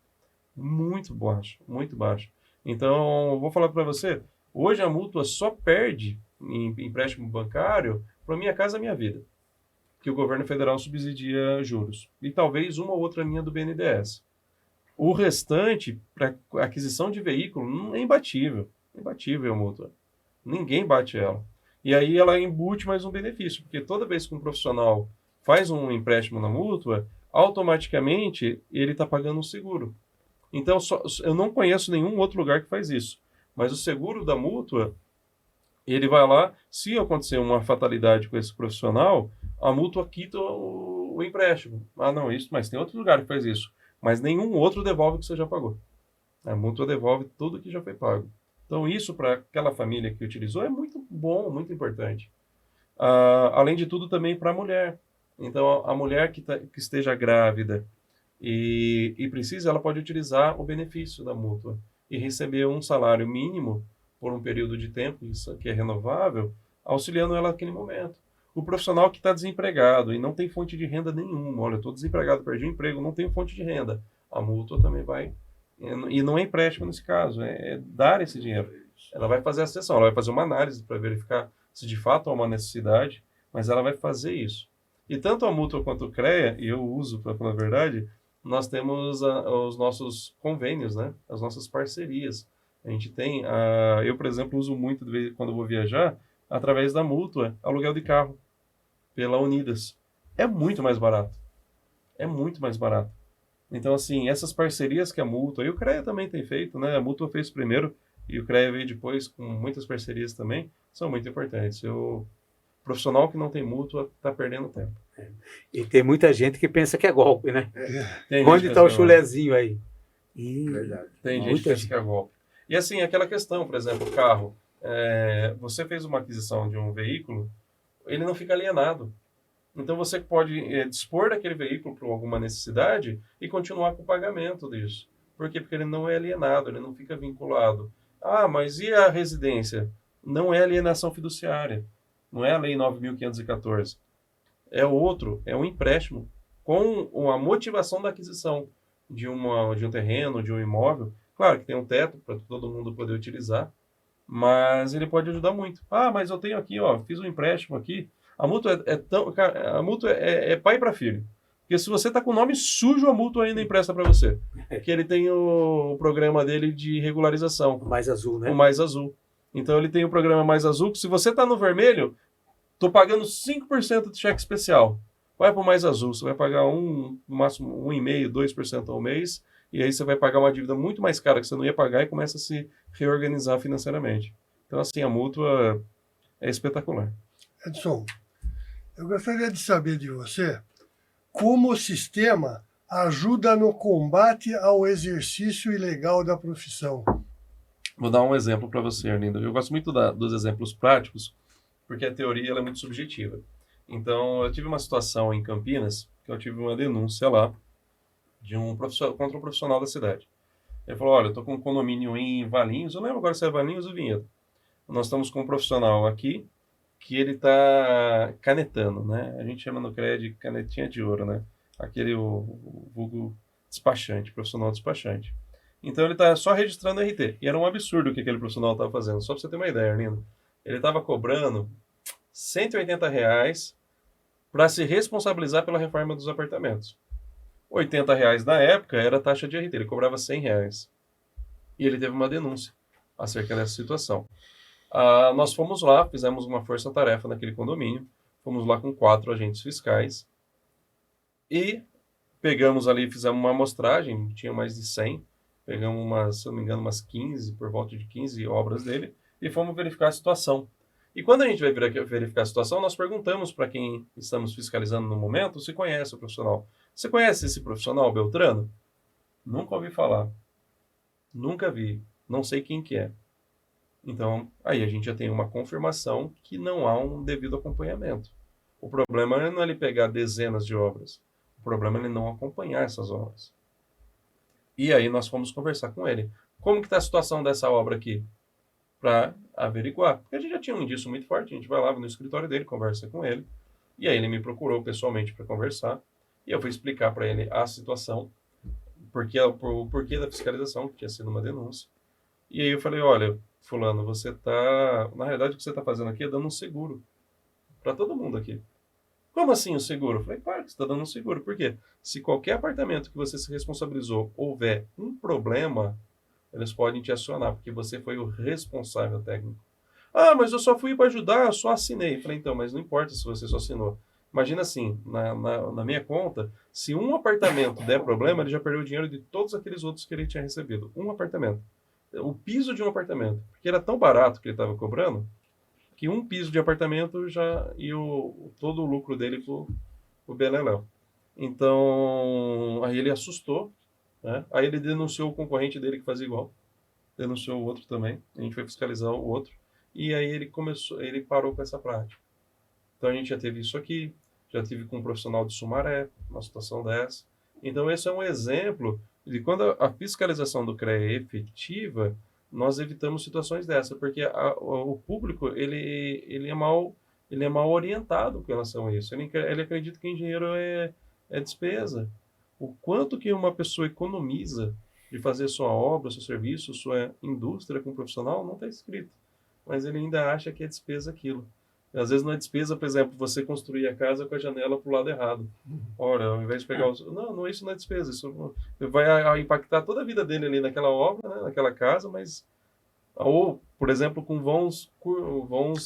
Muito baixo, muito baixo. Então, eu vou falar para você, hoje a mútua só perde em empréstimo bancário para Minha Casa Minha Vida, que o governo federal subsidia juros. E talvez uma ou outra linha do BNDES. O restante, para aquisição de veículo, é imbatível. Imbatível a mútua. Ninguém bate ela. E aí ela embute mais um benefício, porque toda vez que um profissional faz um empréstimo na mútua, automaticamente ele está pagando um seguro. Então, eu não conheço nenhum outro lugar que faz isso. Mas o seguro da mútua, ele vai lá, se acontecer uma fatalidade com esse profissional, a mútua quita o empréstimo. Ah, não, isso, mas tem outro lugar que faz isso. Mas nenhum outro devolve o que você já pagou. A mútua devolve tudo que já foi pago. Então, isso para aquela família que utilizou é muito bom, muito importante. Além de tudo, também para a mulher. Então, a mulher que esteja grávida e precisa, ela pode utilizar o benefício da mútua e receber um salário mínimo por um período de tempo, isso que é renovável, auxiliando ela naquele momento. O profissional que está desempregado e não tem fonte de renda nenhuma, olha, eu estou desempregado, perdi o emprego, não tenho fonte de renda, a mútua também vai, e não é empréstimo nesse caso, é dar esse dinheiro. Ela vai fazer a sessão, ela vai fazer uma análise para verificar se de fato há uma necessidade, mas ela vai fazer isso. E tanto a mútua quanto o CREA, e eu uso, para falar a verdade, nós temos os nossos convênios, né? As nossas parcerias. A gente tem, eu, por exemplo, uso muito quando eu vou viajar, através da mútua, aluguel de carro, pela Unidas. É muito mais barato. É muito mais barato. Então, assim, essas parcerias que a mútua, e o CREA também tem feito, né? A mútua fez primeiro, e o CREA veio depois com muitas parcerias também, são muito importantes. O profissional que não tem mútua está perdendo tempo. E tem muita gente que pensa que é golpe, né? Tem Onde gente está o que chulezinho aí? Verdade. Tem gente que pensa que é golpe. E assim, aquela questão, por exemplo, o carro. Você fez uma aquisição de um veículo, ele não fica alienado. Então você pode dispor daquele veículo por alguma necessidade e continuar com o pagamento disso. Por quê? Porque ele não é alienado, ele não fica vinculado. Ah, mas e a residência? Não é alienação fiduciária. Não é a Lei 9.514. É outro, é um empréstimo com a motivação da aquisição de um terreno, de um imóvel. Claro que tem um teto para todo mundo poder utilizar, mas ele pode ajudar muito. Ah, mas eu tenho aqui, ó, fiz um empréstimo aqui. A mútua a mútua é pai para filho. Porque se você está com o nome sujo, a mútua ainda empresta para você. Porque ele tem o programa dele de regularização. O Mais Azul, né? O Mais Azul. Então ele tem o programa Mais Azul, que se você está no vermelho, estou pagando 5% de cheque especial. Vai para o Mais Azul, você vai pagar no máximo 1,5%, 2% ao mês, e aí você vai pagar uma dívida muito mais cara que você não ia pagar e começa a se reorganizar financeiramente. Então, assim, a mútua é espetacular. Edson, eu gostaria de saber de você como o sistema ajuda no combate ao exercício ilegal da profissão. Vou dar um exemplo para você, Arlindo. Eu gosto muito dos exemplos práticos, porque a teoria ela é muito subjetiva. Então, eu tive uma situação em Campinas, que eu tive uma denúncia lá de contra um profissional da cidade. Ele falou, olha, eu estou com um condomínio em Valinhos, eu lembro agora se é Valinhos ou Vinhedo. Nós estamos com um profissional aqui que ele está canetando, né? A gente chama no CREA de canetinha de ouro, né? Aquele o vulgo despachante, profissional despachante. Então ele está só registrando RT. E era um absurdo o que aquele profissional estava fazendo. Só para você ter uma ideia, Arlindo. Ele estava cobrando R$180 para se responsabilizar pela reforma dos apartamentos. R$80 na época era a taxa de RT. Ele cobrava R$100. E ele teve uma denúncia acerca dessa situação. Nós fomos lá, fizemos uma força-tarefa naquele condomínio, fomos lá com 4 agentes fiscais e pegamos ali, fizemos uma amostragem, tinha mais de 100, pegamos, se não me engano, umas 15, por volta de 15 obras dele, e fomos verificar a situação. E quando a gente vai verificar a situação, nós perguntamos para quem estamos fiscalizando no momento se conhece o profissional. Você conhece esse profissional, Beltrano? Nunca ouvi falar. Nunca vi. Não sei quem que é. Então, aí a gente já tem uma confirmação que não há um devido acompanhamento. O problema não é ele pegar dezenas de obras. O problema é ele não acompanhar essas obras. E aí nós fomos conversar com ele. Como que está a situação dessa obra aqui? Para averiguar. Porque a gente já tinha um indício muito forte. A gente vai lá no escritório dele, conversa com ele. E aí ele me procurou pessoalmente para conversar. E eu fui explicar para ele a situação. O porquê da fiscalização, que tinha sido uma denúncia. E aí eu falei, olha, fulano, você tá... Na realidade, o que você está fazendo aqui é dando um seguro para todo mundo aqui. Como assim o seguro? Eu falei, claro que você está dando um seguro. Por quê? Se qualquer apartamento que você se responsabilizou houver um problema, eles podem te acionar, porque você foi o responsável técnico. Ah, mas eu só fui para ajudar, eu só assinei. Eu falei, então, mas não importa se você só assinou. Imagina assim, na minha conta, se um apartamento der problema, ele já perdeu o dinheiro de todos aqueles outros que ele tinha recebido. Um apartamento. O piso de um apartamento. Porque era tão barato que ele estava cobrando, que um piso de apartamento já ia todo o lucro dele pro Beleléu. Então, aí ele assustou, né? Aí ele denunciou o concorrente dele que fazia igual. Denunciou o outro também. A gente foi fiscalizar o outro. E aí ele parou com essa prática. Então a gente já teve isso aqui, já tive com um profissional de Sumaré, uma situação dessa. Então esse é um exemplo de quando a fiscalização do CREA é efetiva, nós evitamos situações dessa, porque o público ele é mal orientado com relação a isso. Ele acredita que engenheiro é despesa. O quanto que uma pessoa economiza de fazer sua obra, seu serviço, sua indústria com um profissional, não está escrito. Mas ele ainda acha que é despesa aquilo. Às vezes não é despesa, por exemplo, você construir a casa com a janela para o lado errado. Ora, ao invés de pegar os... Não, isso não é despesa. Isso vai impactar toda a vida dele ali naquela obra, né, naquela casa, mas... Ou, por exemplo, com vãos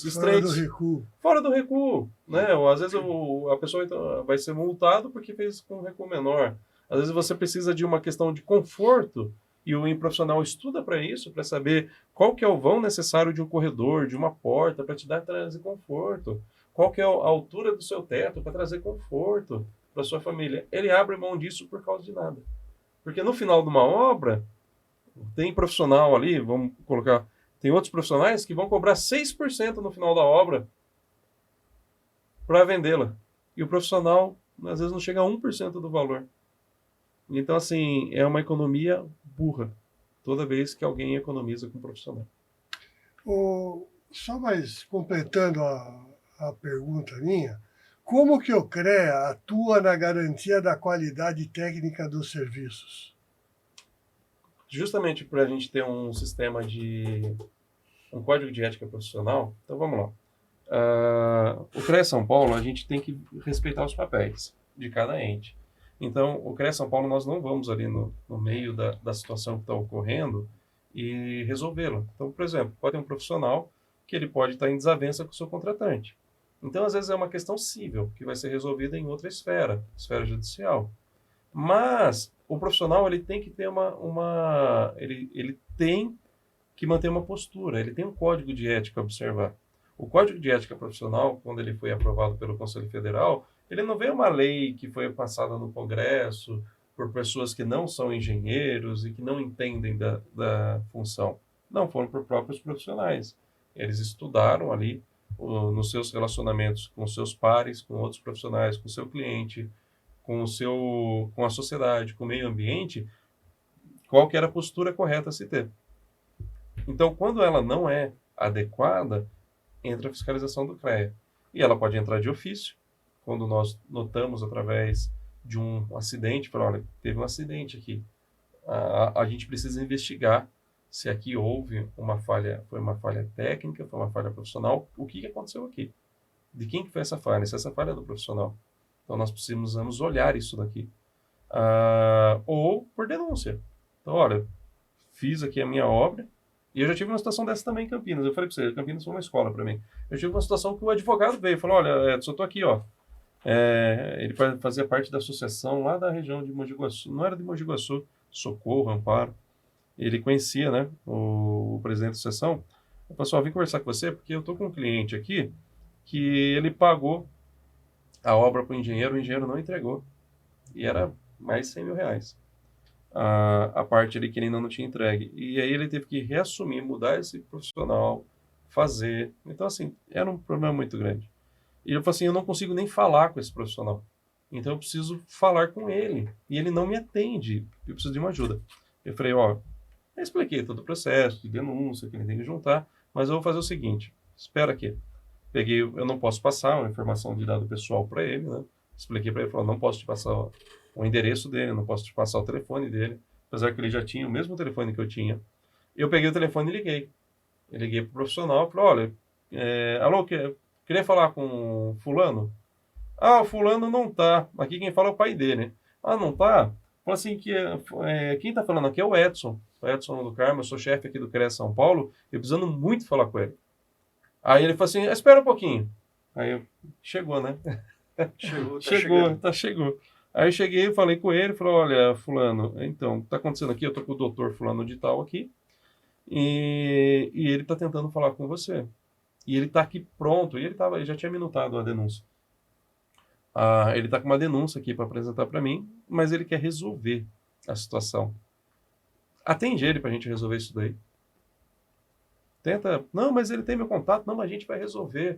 estreitos. Fora do recuo. Fora do recuo, né? Ou, às vezes a pessoa vai ser multado porque fez com um recuo menor. Às vezes você precisa de uma questão de conforto e o profissional estuda para isso, para saber qual que é o vão necessário de um corredor, de uma porta, para trazer conforto. Qual que é a altura do seu teto para trazer conforto para sua família. Ele abre mão disso por causa de nada. Porque no final de uma obra, tem profissional ali, vamos colocar, tem outros profissionais que vão cobrar 6% no final da obra para vendê-la. E o profissional, às vezes, não chega a 1% do valor. Então, assim, é uma economia burra toda vez que alguém economiza com um profissional. Só mais completando a pergunta minha, como que o CREA atua na garantia da qualidade técnica dos serviços? Justamente para a gente ter um código de ética profissional, então vamos lá. O CREA São Paulo, a gente tem que respeitar os papéis de cada ente. Então, o CREA São Paulo, nós não vamos ali no meio da situação que está ocorrendo e resolvê-la. Então, por exemplo, pode ter um profissional que ele pode estar em desavença com o seu contratante. Então, às vezes, é uma questão cível, que vai ser resolvida em outra esfera judicial. Mas o profissional ele tem que ter ele tem que manter uma postura, ele tem um código de ética a observar. O código de ética profissional, quando ele foi aprovado pelo Conselho Federal, ele não veio uma lei que foi passada no Congresso por pessoas que não são engenheiros e que não entendem da função. Não, foram por próprios profissionais. Eles estudaram ali nos seus relacionamentos com seus pares, com outros profissionais, com o seu cliente, com a sociedade, com o meio ambiente, qual que era a postura correta a se ter. Então, quando ela não é adequada, entra a fiscalização do CREA. E ela pode entrar de ofício, quando nós notamos através de um acidente, falar, olha, teve um acidente aqui. A gente precisa investigar se aqui houve uma falha, foi uma falha técnica, foi uma falha profissional, o que aconteceu aqui? De quem que foi essa falha? Se essa falha é do profissional. Então, nós precisamos olhar isso daqui. Ou por denúncia. Então, olha, fiz aqui a minha obra, E eu já tive uma situação dessa também em Campinas. Eu falei para você, Campinas foi uma escola para mim. Eu tive uma situação que o advogado veio e falou, olha, Edson, eu tô aqui, ó. Ele fazia parte da associação lá da região de Mogi Guaçu. Não era de Mogi Guaçu, Socorro, Amparo. Ele conhecia, né, o presidente da associação. Eu falei, vim conversar com você porque eu tô com um cliente aqui que ele pagou a obra para o engenheiro não entregou. E era mais de 100 mil reais. A parte ali que ele ainda não tinha entregue. E aí ele teve que reassumir, mudar esse profissional, fazer. Então, assim, era um problema muito grande. E eu falei assim, eu não consigo nem falar com esse profissional. Então eu preciso falar com ele. E ele não me atende. Eu preciso de uma ajuda. Eu falei, ó, eu expliquei todo o processo de denúncia que ele tem que juntar, mas eu vou fazer o seguinte, espera aqui. Eu não posso passar uma informação de dado pessoal para ele, né? Expliquei para ele, falou, não posso te passar o endereço dele, não posso te passar o telefone dele, apesar que ele já tinha o mesmo telefone que eu tinha. Eu peguei o telefone e liguei. Eu liguei pro profissional, falei, olha, alô, queria falar com fulano? Ah, o fulano não tá. Aqui quem fala é o pai dele. Ah, não tá? Fala assim que quem tá falando aqui é o Edson do Carmo, eu sou chefe aqui do CREA São Paulo, eu precisando muito falar com ele. Aí ele falou assim, espera um pouquinho. Chegou, né? Chegou. Aí eu cheguei, falei com ele, falei, olha, fulano, então, tá acontecendo aqui, eu tô com o doutor fulano de tal aqui, e ele tá tentando falar com você. E ele tá aqui pronto, e ele já tinha minutado a denúncia. Ele tá com uma denúncia aqui para apresentar para mim, mas ele quer resolver a situação. Atende ele pra gente resolver isso daí. Tenta, não, mas ele tem meu contato, não, mas a gente vai resolver.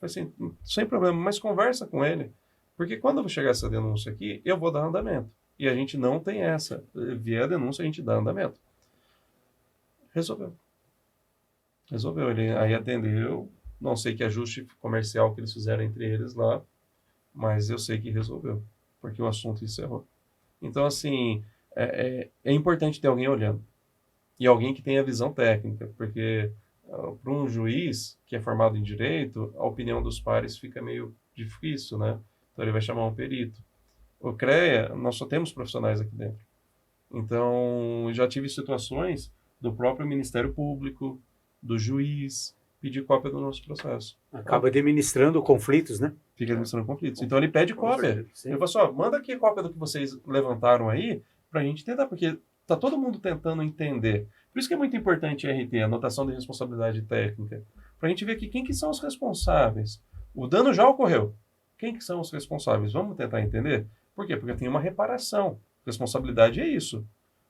Assim, sem problema, mas conversa com ele. Porque quando eu chegar essa denúncia aqui, eu vou dar andamento. E a gente não tem essa. Vier a denúncia, a gente dá andamento. Resolveu. Ele aí atendeu. Não sei que ajuste comercial que eles fizeram entre eles lá, mas eu sei que resolveu. Porque o assunto encerrou. Então, assim, é importante ter alguém olhando. E alguém que tenha visão técnica, porque para um juiz que é formado em direito, a opinião dos pares fica meio difícil, né? Então ele vai chamar um perito. O CREA, nós só temos profissionais aqui dentro. Então, já tive situações do próprio Ministério Público, do juiz, pedir cópia do nosso processo. Acaba administrando conflitos, né? Fica administrando conflitos. Então ele pede cópia. Ele fala assim, manda aqui a cópia do que vocês levantaram aí, para a gente tentar, porque está todo mundo tentando entender. Por isso que é muito importante a RT, anotação de responsabilidade técnica, para a gente ver aqui quem que são os responsáveis. O dano já ocorreu. Quem que são os responsáveis? Vamos tentar entender? Por quê? Porque tem uma reparação. Responsabilidade é isso.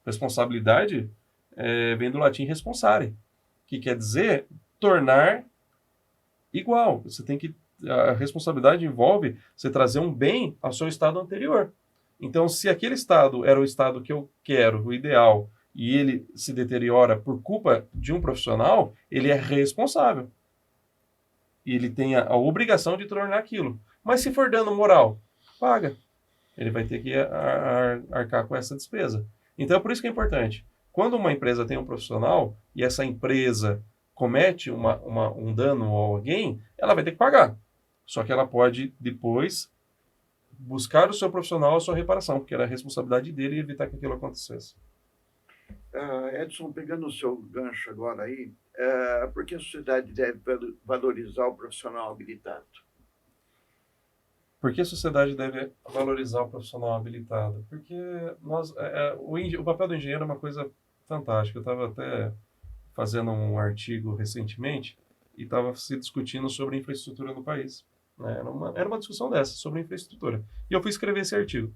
Responsabilidade vem do latim responsare, que quer dizer tornar igual. Você tem que a responsabilidade envolve você trazer um bem ao seu estado anterior. Então, se aquele estado era o estado que eu quero, o ideal, e ele se deteriora por culpa de um profissional, ele é responsável. E ele tem a obrigação de tornar aquilo. Mas se for dano moral, paga. Ele vai ter que arcar com essa despesa. Então, é por isso que é importante. Quando uma empresa tem um profissional e essa empresa comete um dano a alguém, ela vai ter que pagar. Só que ela pode, depois, buscar o seu profissional a sua reparação, porque era a responsabilidade dele evitar que aquilo acontecesse. Edson, pegando o seu gancho agora aí, por que a sociedade deve valorizar o profissional habilitado? Por que a sociedade deve valorizar o profissional habilitado? Porque o papel do engenheiro é uma coisa fantástica. Eu estava até fazendo um artigo recentemente e estava se discutindo sobre infraestrutura no país. Era uma discussão dessa, sobre infraestrutura. E eu fui escrever esse artigo.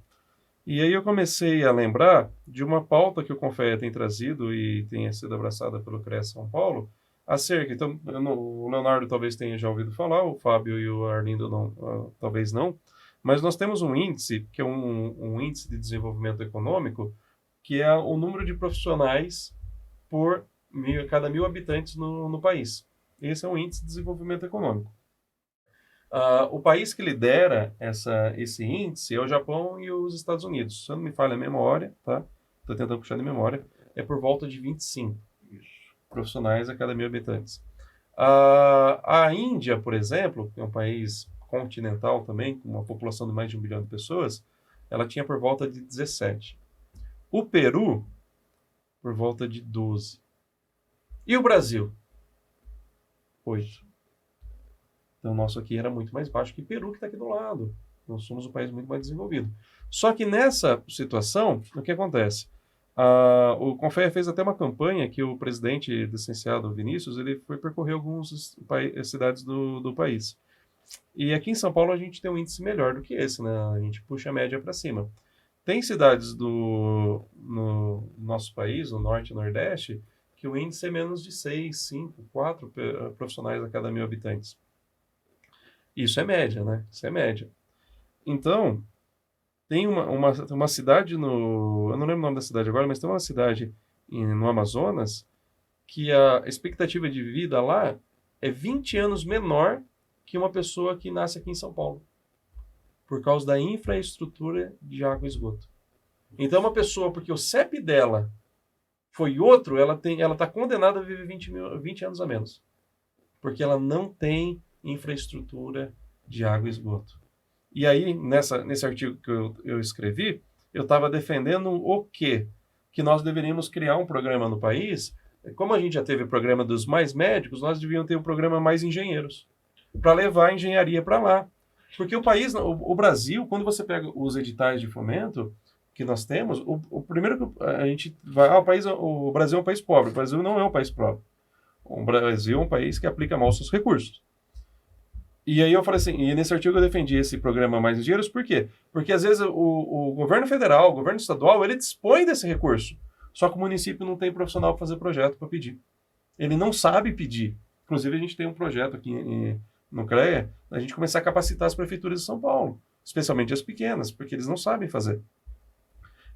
E aí eu comecei a lembrar de uma pauta que o Confea tem trazido e tem sido abraçada pelo CREA São Paulo, acerca, então, o Leonardo talvez tenha já ouvido falar, o Fábio e o Arlindo talvez não, mas nós temos um índice, que é um índice de desenvolvimento econômico, que é o número de profissionais por cada 1.000 habitantes no país. Esse é um índice de desenvolvimento econômico. O país que lidera esse índice é o Japão e os Estados Unidos. Se eu não me falha a memória, tá? Estou tentando puxar de memória, é por volta de 25 profissionais a cada 1.000 habitantes. A Índia, por exemplo, que é um país continental também, com uma população de mais de 1 bilhão de pessoas, ela tinha por volta de 17. O Peru, por volta de 12. E o Brasil? 8. Então, o nosso aqui era muito mais baixo que o Peru, que está aqui do lado. Nós somos um país muito mais desenvolvido. Só que nessa situação, o que acontece? O Confea fez até uma campanha que o presidente licenciado Vinícius, ele foi percorrer algumas cidades do país. E aqui em São Paulo a gente tem um índice melhor do que esse, né? A gente puxa a média para cima. Tem cidades no nosso país, no norte e nordeste, que o índice é menos de 6, 5, 4 profissionais a cada 1.000 habitantes. Isso é média, né? Isso é média. Então, tem uma cidade eu não lembro o nome da cidade agora, mas tem uma cidade no Amazonas que a expectativa de vida lá é 20 anos menor que uma pessoa que nasce aqui em São Paulo, por causa da infraestrutura de água e esgoto. Então, uma pessoa, porque o CEP dela foi outro, ela está condenada a viver 20 anos a menos, porque ela não tem infraestrutura de água e esgoto. E aí, nesse artigo que eu escrevi, eu estava defendendo o quê? Que nós deveríamos criar um programa no país. Como a gente já teve o programa dos mais médicos, nós devíamos ter um programa mais engenheiros, para levar a engenharia para lá. Porque o Brasil, quando você pega os editais de fomento que nós temos, o primeiro que a gente vai... o Brasil é um país pobre. O Brasil não é um país pobre. O Brasil é um país que aplica mal os seus recursos. E aí eu falei assim, e nesse artigo eu defendi esse programa Mais Engenheiros, por quê? Porque às vezes o governo federal, o governo estadual, ele dispõe desse recurso. Só que o município não tem profissional para fazer projeto para pedir. Ele não sabe pedir. Inclusive a gente tem um projeto aqui no CREA, a gente começar a capacitar as prefeituras de São Paulo, especialmente as pequenas, porque eles não sabem fazer.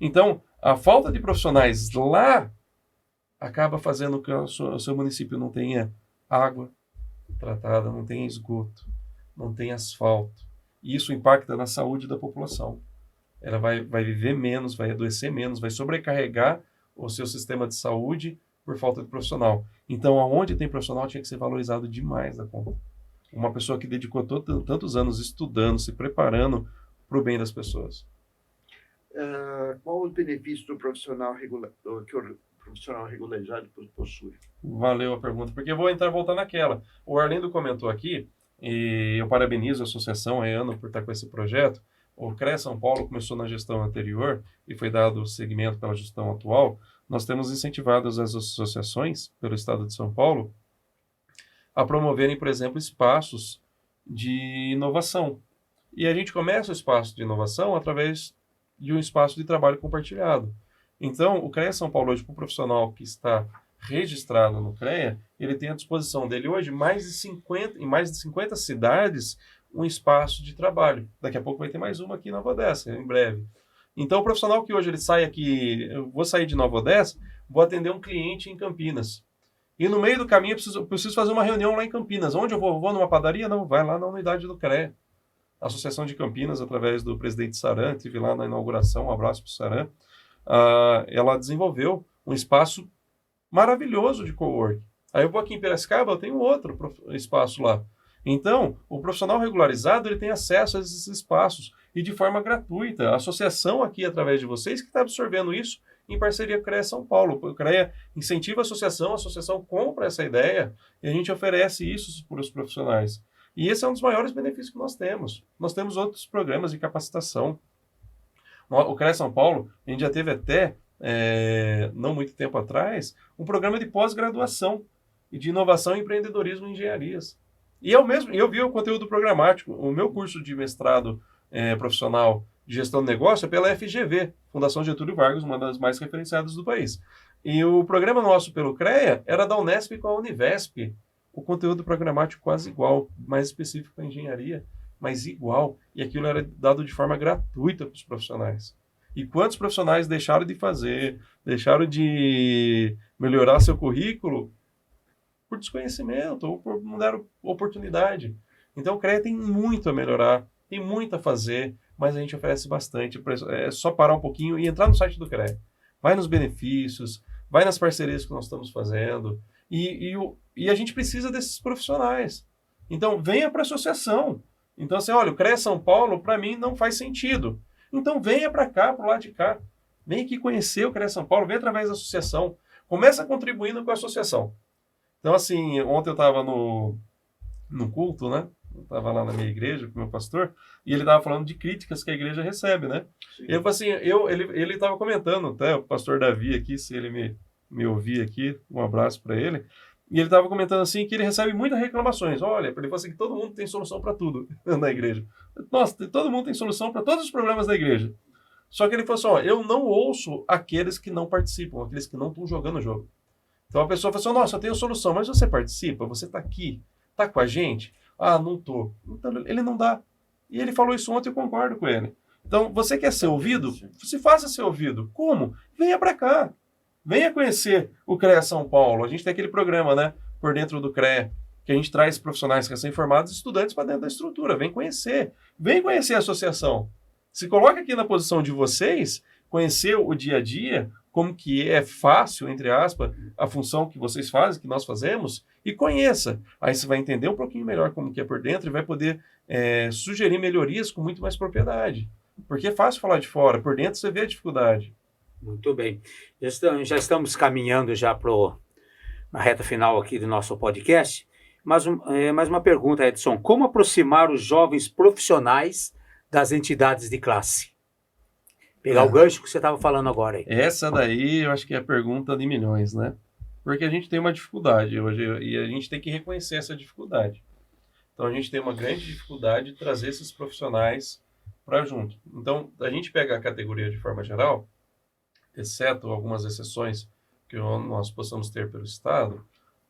Então, a falta de profissionais lá acaba fazendo que o seu município não tenha água tratada, não tenha esgoto, não tenha asfalto. E isso impacta na saúde da população. Ela vai viver menos, vai adoecer menos, vai sobrecarregar o seu sistema de saúde por falta de profissional. Então, aonde tem profissional tinha que ser valorizado demais da conta. Uma pessoa que dedicou tantos anos estudando, se preparando para o bem das pessoas. Qual o benefício do profissional que o profissional regularizado possui? Valeu a pergunta, porque eu vou voltar naquela. O Arlindo comentou aqui, e eu parabenizo a associação, a EANO, por estar com esse projeto. O CREA São Paulo começou na gestão anterior e foi dado seguimento pela gestão atual. Nós temos incentivado as associações pelo Estado de São Paulo a promoverem, por exemplo, espaços de inovação. E a gente começa o espaço de inovação através de um espaço de trabalho compartilhado. Então, o CREA São Paulo, hoje, para o profissional que está registrado no CREA, ele tem à disposição dele hoje em mais de 50 cidades um espaço de trabalho. Daqui a pouco vai ter mais uma aqui em Nova Odessa, em breve. Então, o profissional que hoje ele sai aqui, eu vou sair de Nova Odessa, vou atender um cliente em Campinas. E no meio do caminho eu preciso fazer uma reunião lá em Campinas. Onde eu vou? Vou numa padaria? Não, vai lá na unidade do CREA. A Associação de Campinas, através do presidente Saran, estive lá na inauguração, um abraço para o Saran, ela desenvolveu um espaço maravilhoso de coworking. Aí eu vou aqui em Piracicaba, eu tenho outro espaço lá. Então, o profissional regularizado ele tem acesso a esses espaços e de forma gratuita. A associação aqui, através de vocês, que está absorvendo isso em parceria com o CREA São Paulo. O CREA incentiva a associação compra essa ideia e a gente oferece isso para os profissionais. E esse é um dos maiores benefícios que nós temos. Nós temos outros programas de capacitação. O CREA São Paulo, a gente já teve até, não muito tempo atrás, um programa de pós-graduação e de inovação, empreendedorismo e engenharias. E eu vi o conteúdo programático. O meu curso de mestrado profissional de gestão de negócio é pela FGV, Fundação Getúlio Vargas, uma das mais referenciadas do país. E o programa nosso pelo CREA era da Unesp com a Univesp. O conteúdo programático quase igual, mais específico para engenharia, mas igual. E aquilo era dado de forma gratuita para os profissionais. E quantos profissionais deixaram de fazer, deixaram de melhorar seu currículo por desconhecimento ou por não deram oportunidade. Então o CREA tem muito a melhorar, tem muito a fazer, mas a gente oferece bastante. É só parar um pouquinho e entrar no site do CREA. Vai nos benefícios, vai nas parcerias que nós estamos fazendo. E a gente precisa desses profissionais. Então, venha para a associação. Então, assim, olha, o CREA São Paulo, para mim, não faz sentido. Então, venha para cá, para o lado de cá. Venha aqui conhecer o CREA São Paulo, venha através da associação. Começa contribuindo com a associação. Então, assim, ontem eu estava no culto, né? Eu estava lá na minha igreja com o meu pastor, e ele estava falando de críticas que a igreja recebe, né? Sim. Eu, assim, ele estava comentando, até o pastor Davi aqui, se ele me ouvir aqui, um abraço para ele, e ele estava comentando assim que ele recebe muitas reclamações. Olha, ele falou assim que todo mundo tem solução para tudo na igreja. Nossa, todo mundo tem solução para todos os problemas da igreja. Só que ele falou assim, ó, eu não ouço aqueles que não participam, aqueles que não estão jogando o jogo. Então a pessoa fala assim, nossa, eu tenho solução, mas você participa? Você está aqui? Está com a gente? Ah, não tô. Então ele não dá. E ele falou isso ontem, eu concordo com ele. Então, você quer ser ouvido? Se faça ser ouvido. Como? Venha para cá. Venha conhecer o CREA São Paulo. A gente tem aquele programa, né? Por dentro do CREA, que a gente traz profissionais recém-formados e estudantes para dentro da estrutura. Vem conhecer. Vem conhecer a associação. Se coloca aqui na posição de vocês, conhecer o dia a dia, como que é fácil, entre aspas, a função que vocês fazem, que nós fazemos, e conheça. Aí você vai entender um pouquinho melhor como que é por dentro e vai poder sugerir melhorias com muito mais propriedade. Porque é fácil falar de fora, por dentro você vê a dificuldade. Muito bem. Já estamos caminhando já para a reta final aqui do nosso podcast. Mais uma pergunta, Edson. Como aproximar os jovens profissionais das entidades de classe? Pegar o gancho que você estava falando agora aí. Essa daí eu acho que é a pergunta de milhões, né? Porque a gente tem uma dificuldade hoje e a gente tem que reconhecer essa dificuldade. Então a gente tem uma grande dificuldade de trazer esses profissionais para junto. Então a gente pega a categoria de forma geral, exceto algumas exceções que nós possamos ter pelo Estado,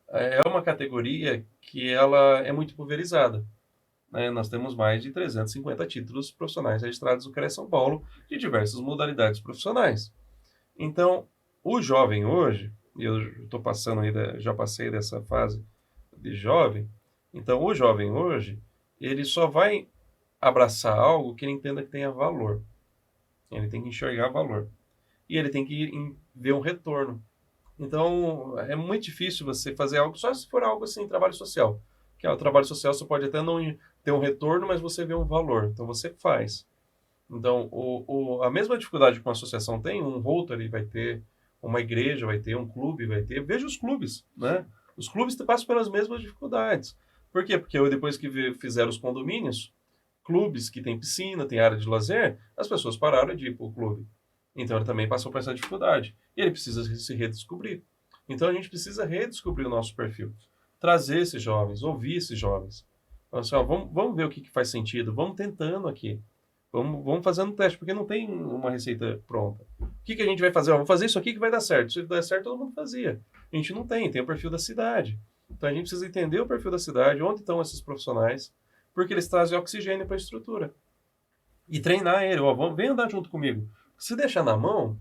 é uma categoria que ela é muito pulverizada. Nós temos mais de 350 títulos profissionais registrados no CREA São Paulo de diversas modalidades profissionais. Então, o jovem hoje, eu estou passando aí, já passei dessa fase de jovem, então o jovem hoje, ele só vai abraçar algo que ele entenda que tenha valor. Ele tem que enxergar valor. E ele tem que ver um retorno. Então, é muito difícil você fazer algo, só se for algo assim, trabalho social. Que o trabalho social você pode até não ter um retorno, mas você vê um valor. Então, você faz. Então, a mesma dificuldade que uma associação tem, um Rotary vai ter, uma igreja vai ter, um clube vai ter. Veja os clubes, né? Os clubes passam pelas mesmas dificuldades. Por quê? Porque depois que fizeram os condomínios, clubes que tem piscina, tem área de lazer, as pessoas pararam de ir para o clube. Então, ele também passou por essa dificuldade. E ele precisa se redescobrir. Então, a gente precisa redescobrir o nosso perfil. Trazer esses jovens, ouvir esses jovens. Assim, ó, vamos ver o que faz sentido, vamos tentando aqui. Vamos fazendo teste, porque não tem uma receita pronta. O que a gente vai fazer? Vamos fazer isso aqui que vai dar certo. Se der certo, todo mundo fazia. A gente não tem o perfil da cidade. Então, a gente precisa entender o perfil da cidade, onde estão esses profissionais, porque eles trazem oxigênio para a estrutura. E treinar ele. Vem andar junto comigo. Se deixar na mão,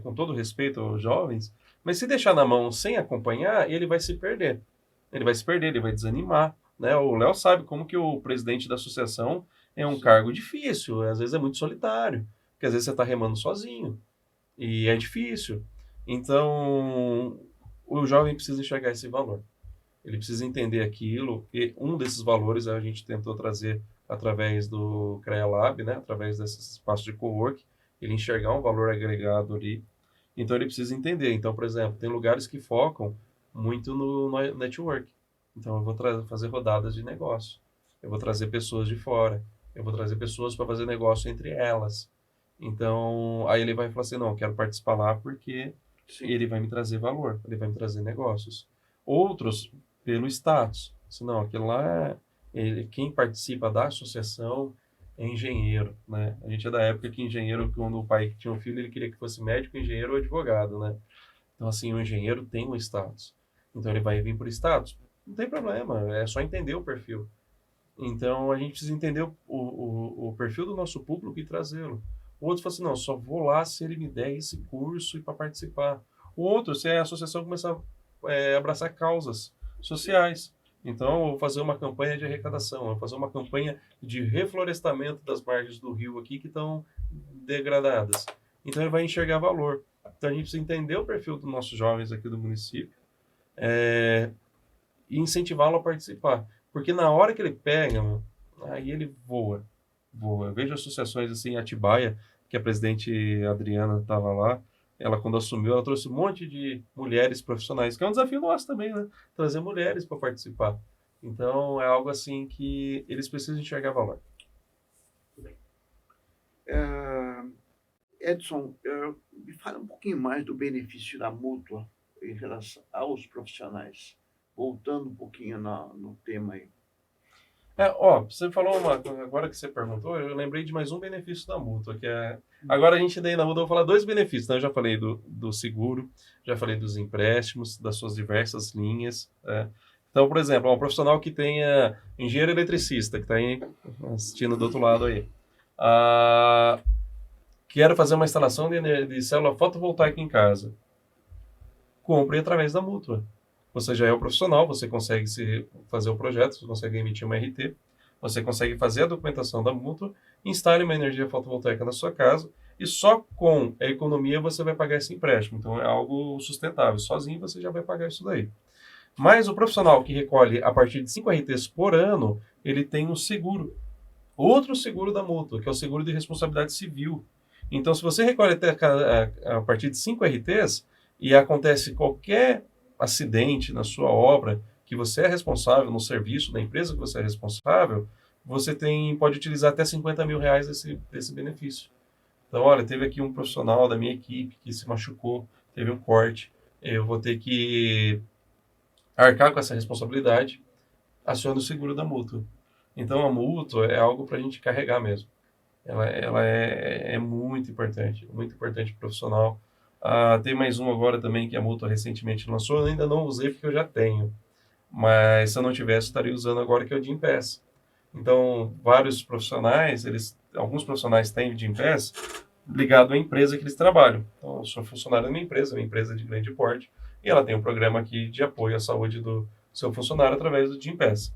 com todo respeito aos jovens, mas se deixar na mão sem acompanhar, ele vai se perder. Ele vai se perder, ele vai desanimar. Né? O Léo sabe como que o presidente da associação é um cargo difícil, às vezes é muito solitário, porque às vezes você está remando sozinho, e é difícil. Então, o jovem precisa enxergar esse valor. Ele precisa entender aquilo, e um desses valores a gente tentou trazer através do CREA Lab, né? Através desses espaços de co-work, ele enxergar um valor agregado ali. Então, ele precisa entender. Então, por exemplo, tem lugares que focam muito no network. Então, eu vou fazer rodadas de negócio. Eu vou trazer pessoas de fora. Eu vou trazer pessoas para fazer negócio entre elas. Então, aí ele vai falar assim, não, eu quero participar lá porque ele vai me trazer valor, ele vai me trazer negócios. Outros, pelo status. Senão, aquilo lá, quem participa da associação é engenheiro, né? A gente é da época que engenheiro, quando o pai tinha um filho, ele queria que fosse médico, engenheiro ou advogado, né? Então, assim, o engenheiro tem um status. Então, ele vai vir por status. Não tem problema, é só entender o perfil. Então, a gente precisa entender o perfil do nosso público e trazê-lo. O outro fala assim, não, só vou lá se ele me der esse curso e para participar. O outro, se a associação começar a abraçar causas sociais. Então, eu vou fazer uma campanha de arrecadação, eu vou fazer uma campanha de reflorestamento das margens do rio aqui que estão degradadas. Então, ele vai enxergar valor. Então, a gente precisa entender o perfil dos nossos jovens aqui do município e incentivá-lo a participar. Porque na hora que ele pega, aí ele voa. Eu vejo associações assim, Atibaia, que a presidente Adriana estava lá, ela quando assumiu, ela trouxe um monte de mulheres profissionais, que é um desafio nosso também, né? Trazer mulheres para participar. Então, é algo assim que eles precisam enxergar valor. Edson, me fala um pouquinho mais do benefício da mútua em relação aos profissionais. Voltando um pouquinho no tema aí. Você falou agora que você perguntou, eu lembrei de mais um benefício da mútua, que é... Agora a gente daí na mútua, eu vou falar 2 benefícios, né? Eu já falei do seguro, já falei dos empréstimos, das suas diversas linhas, né? Então, por exemplo, um profissional que tenha engenheiro eletricista, que está aí assistindo do outro lado aí, quero fazer uma instalação de célula fotovoltaica em casa, compre através da mútua. Você já é um profissional, você consegue fazer o projeto, você consegue emitir uma RT, você consegue fazer a documentação da mútua, instale uma energia fotovoltaica na sua casa e só com a economia você vai pagar esse empréstimo. Então é algo sustentável. Sozinho você já vai pagar isso daí. Mas o profissional que recolhe a partir de 5 RTs por ano, ele tem um seguro. Outro seguro da mútua, que é o seguro de responsabilidade civil. Então se você recolhe a partir de 5 RTs e acontece qualquer acidente na sua obra, que você é responsável, no serviço da empresa que você é responsável, você pode utilizar até R$50 mil desse benefício. Então, olha, teve aqui um profissional da minha equipe que se machucou, teve um corte, eu vou ter que arcar com essa responsabilidade, aciona o seguro da mútua. Então, a mútua é algo para a gente carregar mesmo. Ela é muito importante para o profissional. Tem mais um agora também que a mútua recentemente lançou, eu ainda não usei porque eu já tenho, mas se eu não tivesse, estaria usando agora, que é o Gympass. Então, vários profissionais, alguns profissionais têm o Gympass ligado à empresa que eles trabalham. Então, eu sou funcionário de uma empresa de grande porte, e ela tem um programa aqui de apoio à saúde do seu funcionário através do Gympass.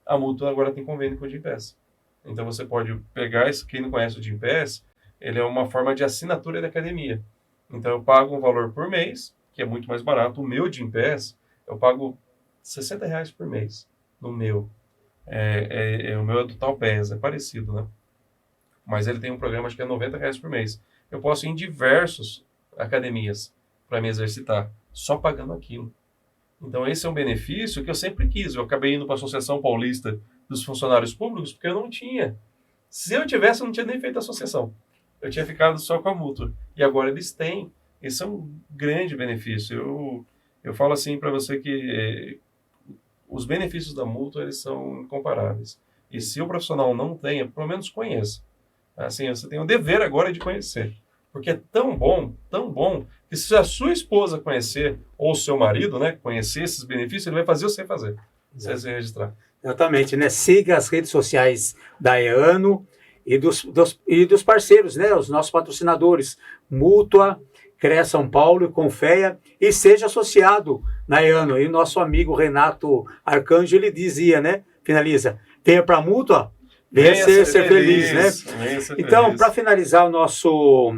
A mútua agora tem convênio com o Gympass. Então, você pode pegar, quem não conhece o Gympass, ele é uma forma de assinatura da academia. Então, eu pago um valor por mês, que é muito mais barato. O meu Gympass, eu pago R$60 por mês no meu. O meu é do Talpes, é parecido, né? Mas ele tem um programa, acho que é R$90 por mês. Eu posso ir em diversas academias para me exercitar, só pagando aquilo. Então, esse é um benefício que eu sempre quis. Eu acabei indo para a Associação Paulista dos Funcionários Públicos, porque eu não tinha. Se eu tivesse, eu não tinha nem feito a associação. Eu tinha ficado só com a mútua. E agora eles têm. Esse é um grande benefício. Eu falo assim para você que os benefícios da mútua, eles são incomparáveis. E se o profissional não tem, pelo menos conheça. Assim, você tem o dever agora de conhecer. Porque é tão bom, que se a sua esposa conhecer, ou o seu marido, né, conhecer esses benefícios, ele vai fazer você fazer. Você se registrar. Exatamente, né? Siga as redes sociais da EANO e dos parceiros, né? Os nossos patrocinadores, Mútua, CREA São Paulo e Confea, e seja associado na EANO. E o nosso amigo Renato Arcanjo, ele dizia, né? Finaliza, venha para a Mútua, venha ser feliz, né? Então, para finalizar o nosso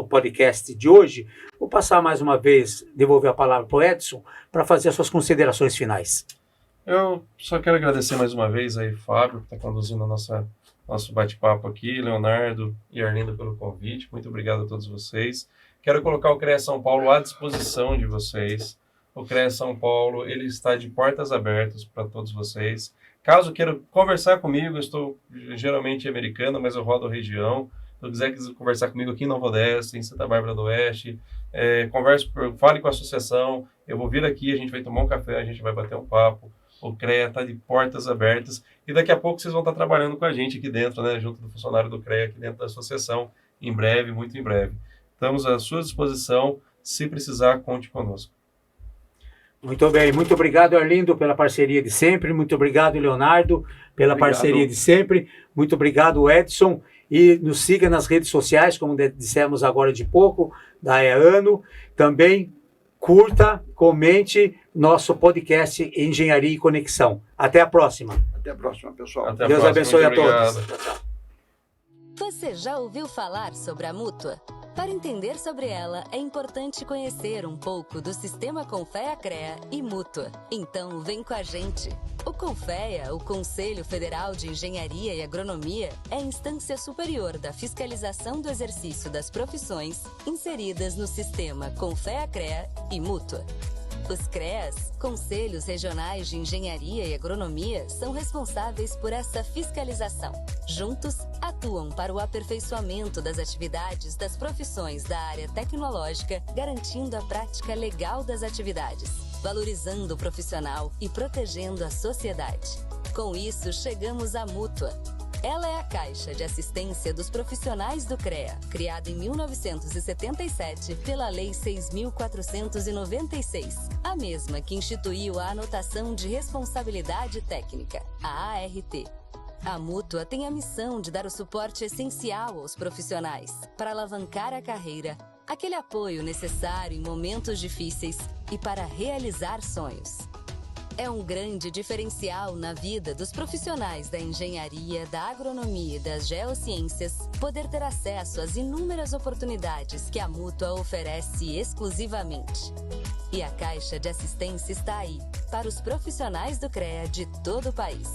podcast de hoje, vou passar mais uma vez, devolver a palavra para o Edson, para fazer as suas considerações finais. Eu só quero agradecer mais uma vez aí, Fábio, que está conduzindo nosso bate-papo aqui, Leonardo e Arlindo pelo convite. Muito obrigado a todos vocês. Quero colocar o CREA São Paulo à disposição de vocês. O CREA São Paulo, ele está de portas abertas para todos vocês. Caso queiram conversar comigo, eu estou geralmente americano, mas eu rodo a região. Se quiser conversar comigo aqui em Nova Odessa, em Santa Bárbara do Oeste, fale com a associação, eu vou vir aqui, a gente vai tomar um café, a gente vai bater um papo. O CREA está de portas abertas e daqui a pouco vocês vão estar trabalhando com a gente aqui dentro, né, junto do funcionário do CREA aqui dentro da associação, em breve, muito em breve. Estamos à sua disposição, se precisar, conte conosco. Muito bem, muito obrigado, Arlindo, pela parceria de sempre, muito obrigado, Leonardo, pela parceria de sempre, muito obrigado, Edson, e nos siga nas redes sociais, como dissemos agora de pouco, da EANO, também curta, comente nosso podcast Engenharia e Conexão. Até a próxima. Até a próxima, pessoal. Deus abençoe a todos. Você já ouviu falar sobre a Mútua? Para entender sobre ela, é importante conhecer um pouco do sistema Confea-CREA e Mútua. Então, vem com a gente. O CONFEA, o Conselho Federal de Engenharia e Agronomia, é a instância superior da fiscalização do exercício das profissões inseridas no sistema CONFEA-CREA e Mútua. Os CREAs, Conselhos Regionais de Engenharia e Agronomia, são responsáveis por essa fiscalização. Juntos, atuam para o aperfeiçoamento das atividades das profissões da área tecnológica, garantindo a prática legal das atividades, valorizando o profissional e protegendo a sociedade. Com isso, chegamos à Mútua. Ela é a Caixa de Assistência dos Profissionais do CREA, criada em 1977 pela Lei 6.496, a mesma que instituiu a Anotação de Responsabilidade Técnica, a ART. A Mútua tem a missão de dar o suporte essencial aos profissionais para alavancar a carreira, aquele apoio necessário em momentos difíceis e para realizar sonhos. É um grande diferencial na vida dos profissionais da engenharia, da agronomia e das geociências poder ter acesso às inúmeras oportunidades que a Mútua oferece exclusivamente. E a Caixa de Assistência está aí para os profissionais do CREA de todo o país.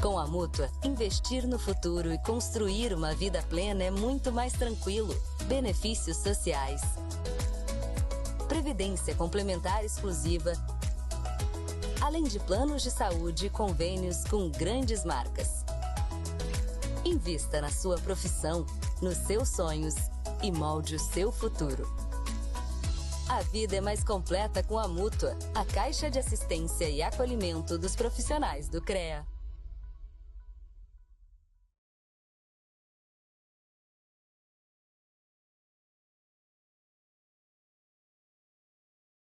Com a Mútua, investir no futuro e construir uma vida plena é muito mais tranquilo. Benefícios sociais, previdência complementar exclusiva, além de planos de saúde e convênios com grandes marcas. Invista na sua profissão, nos seus sonhos e molde o seu futuro. A vida é mais completa com a Mútua, a Caixa de Assistência e Acolhimento dos Profissionais do CREA.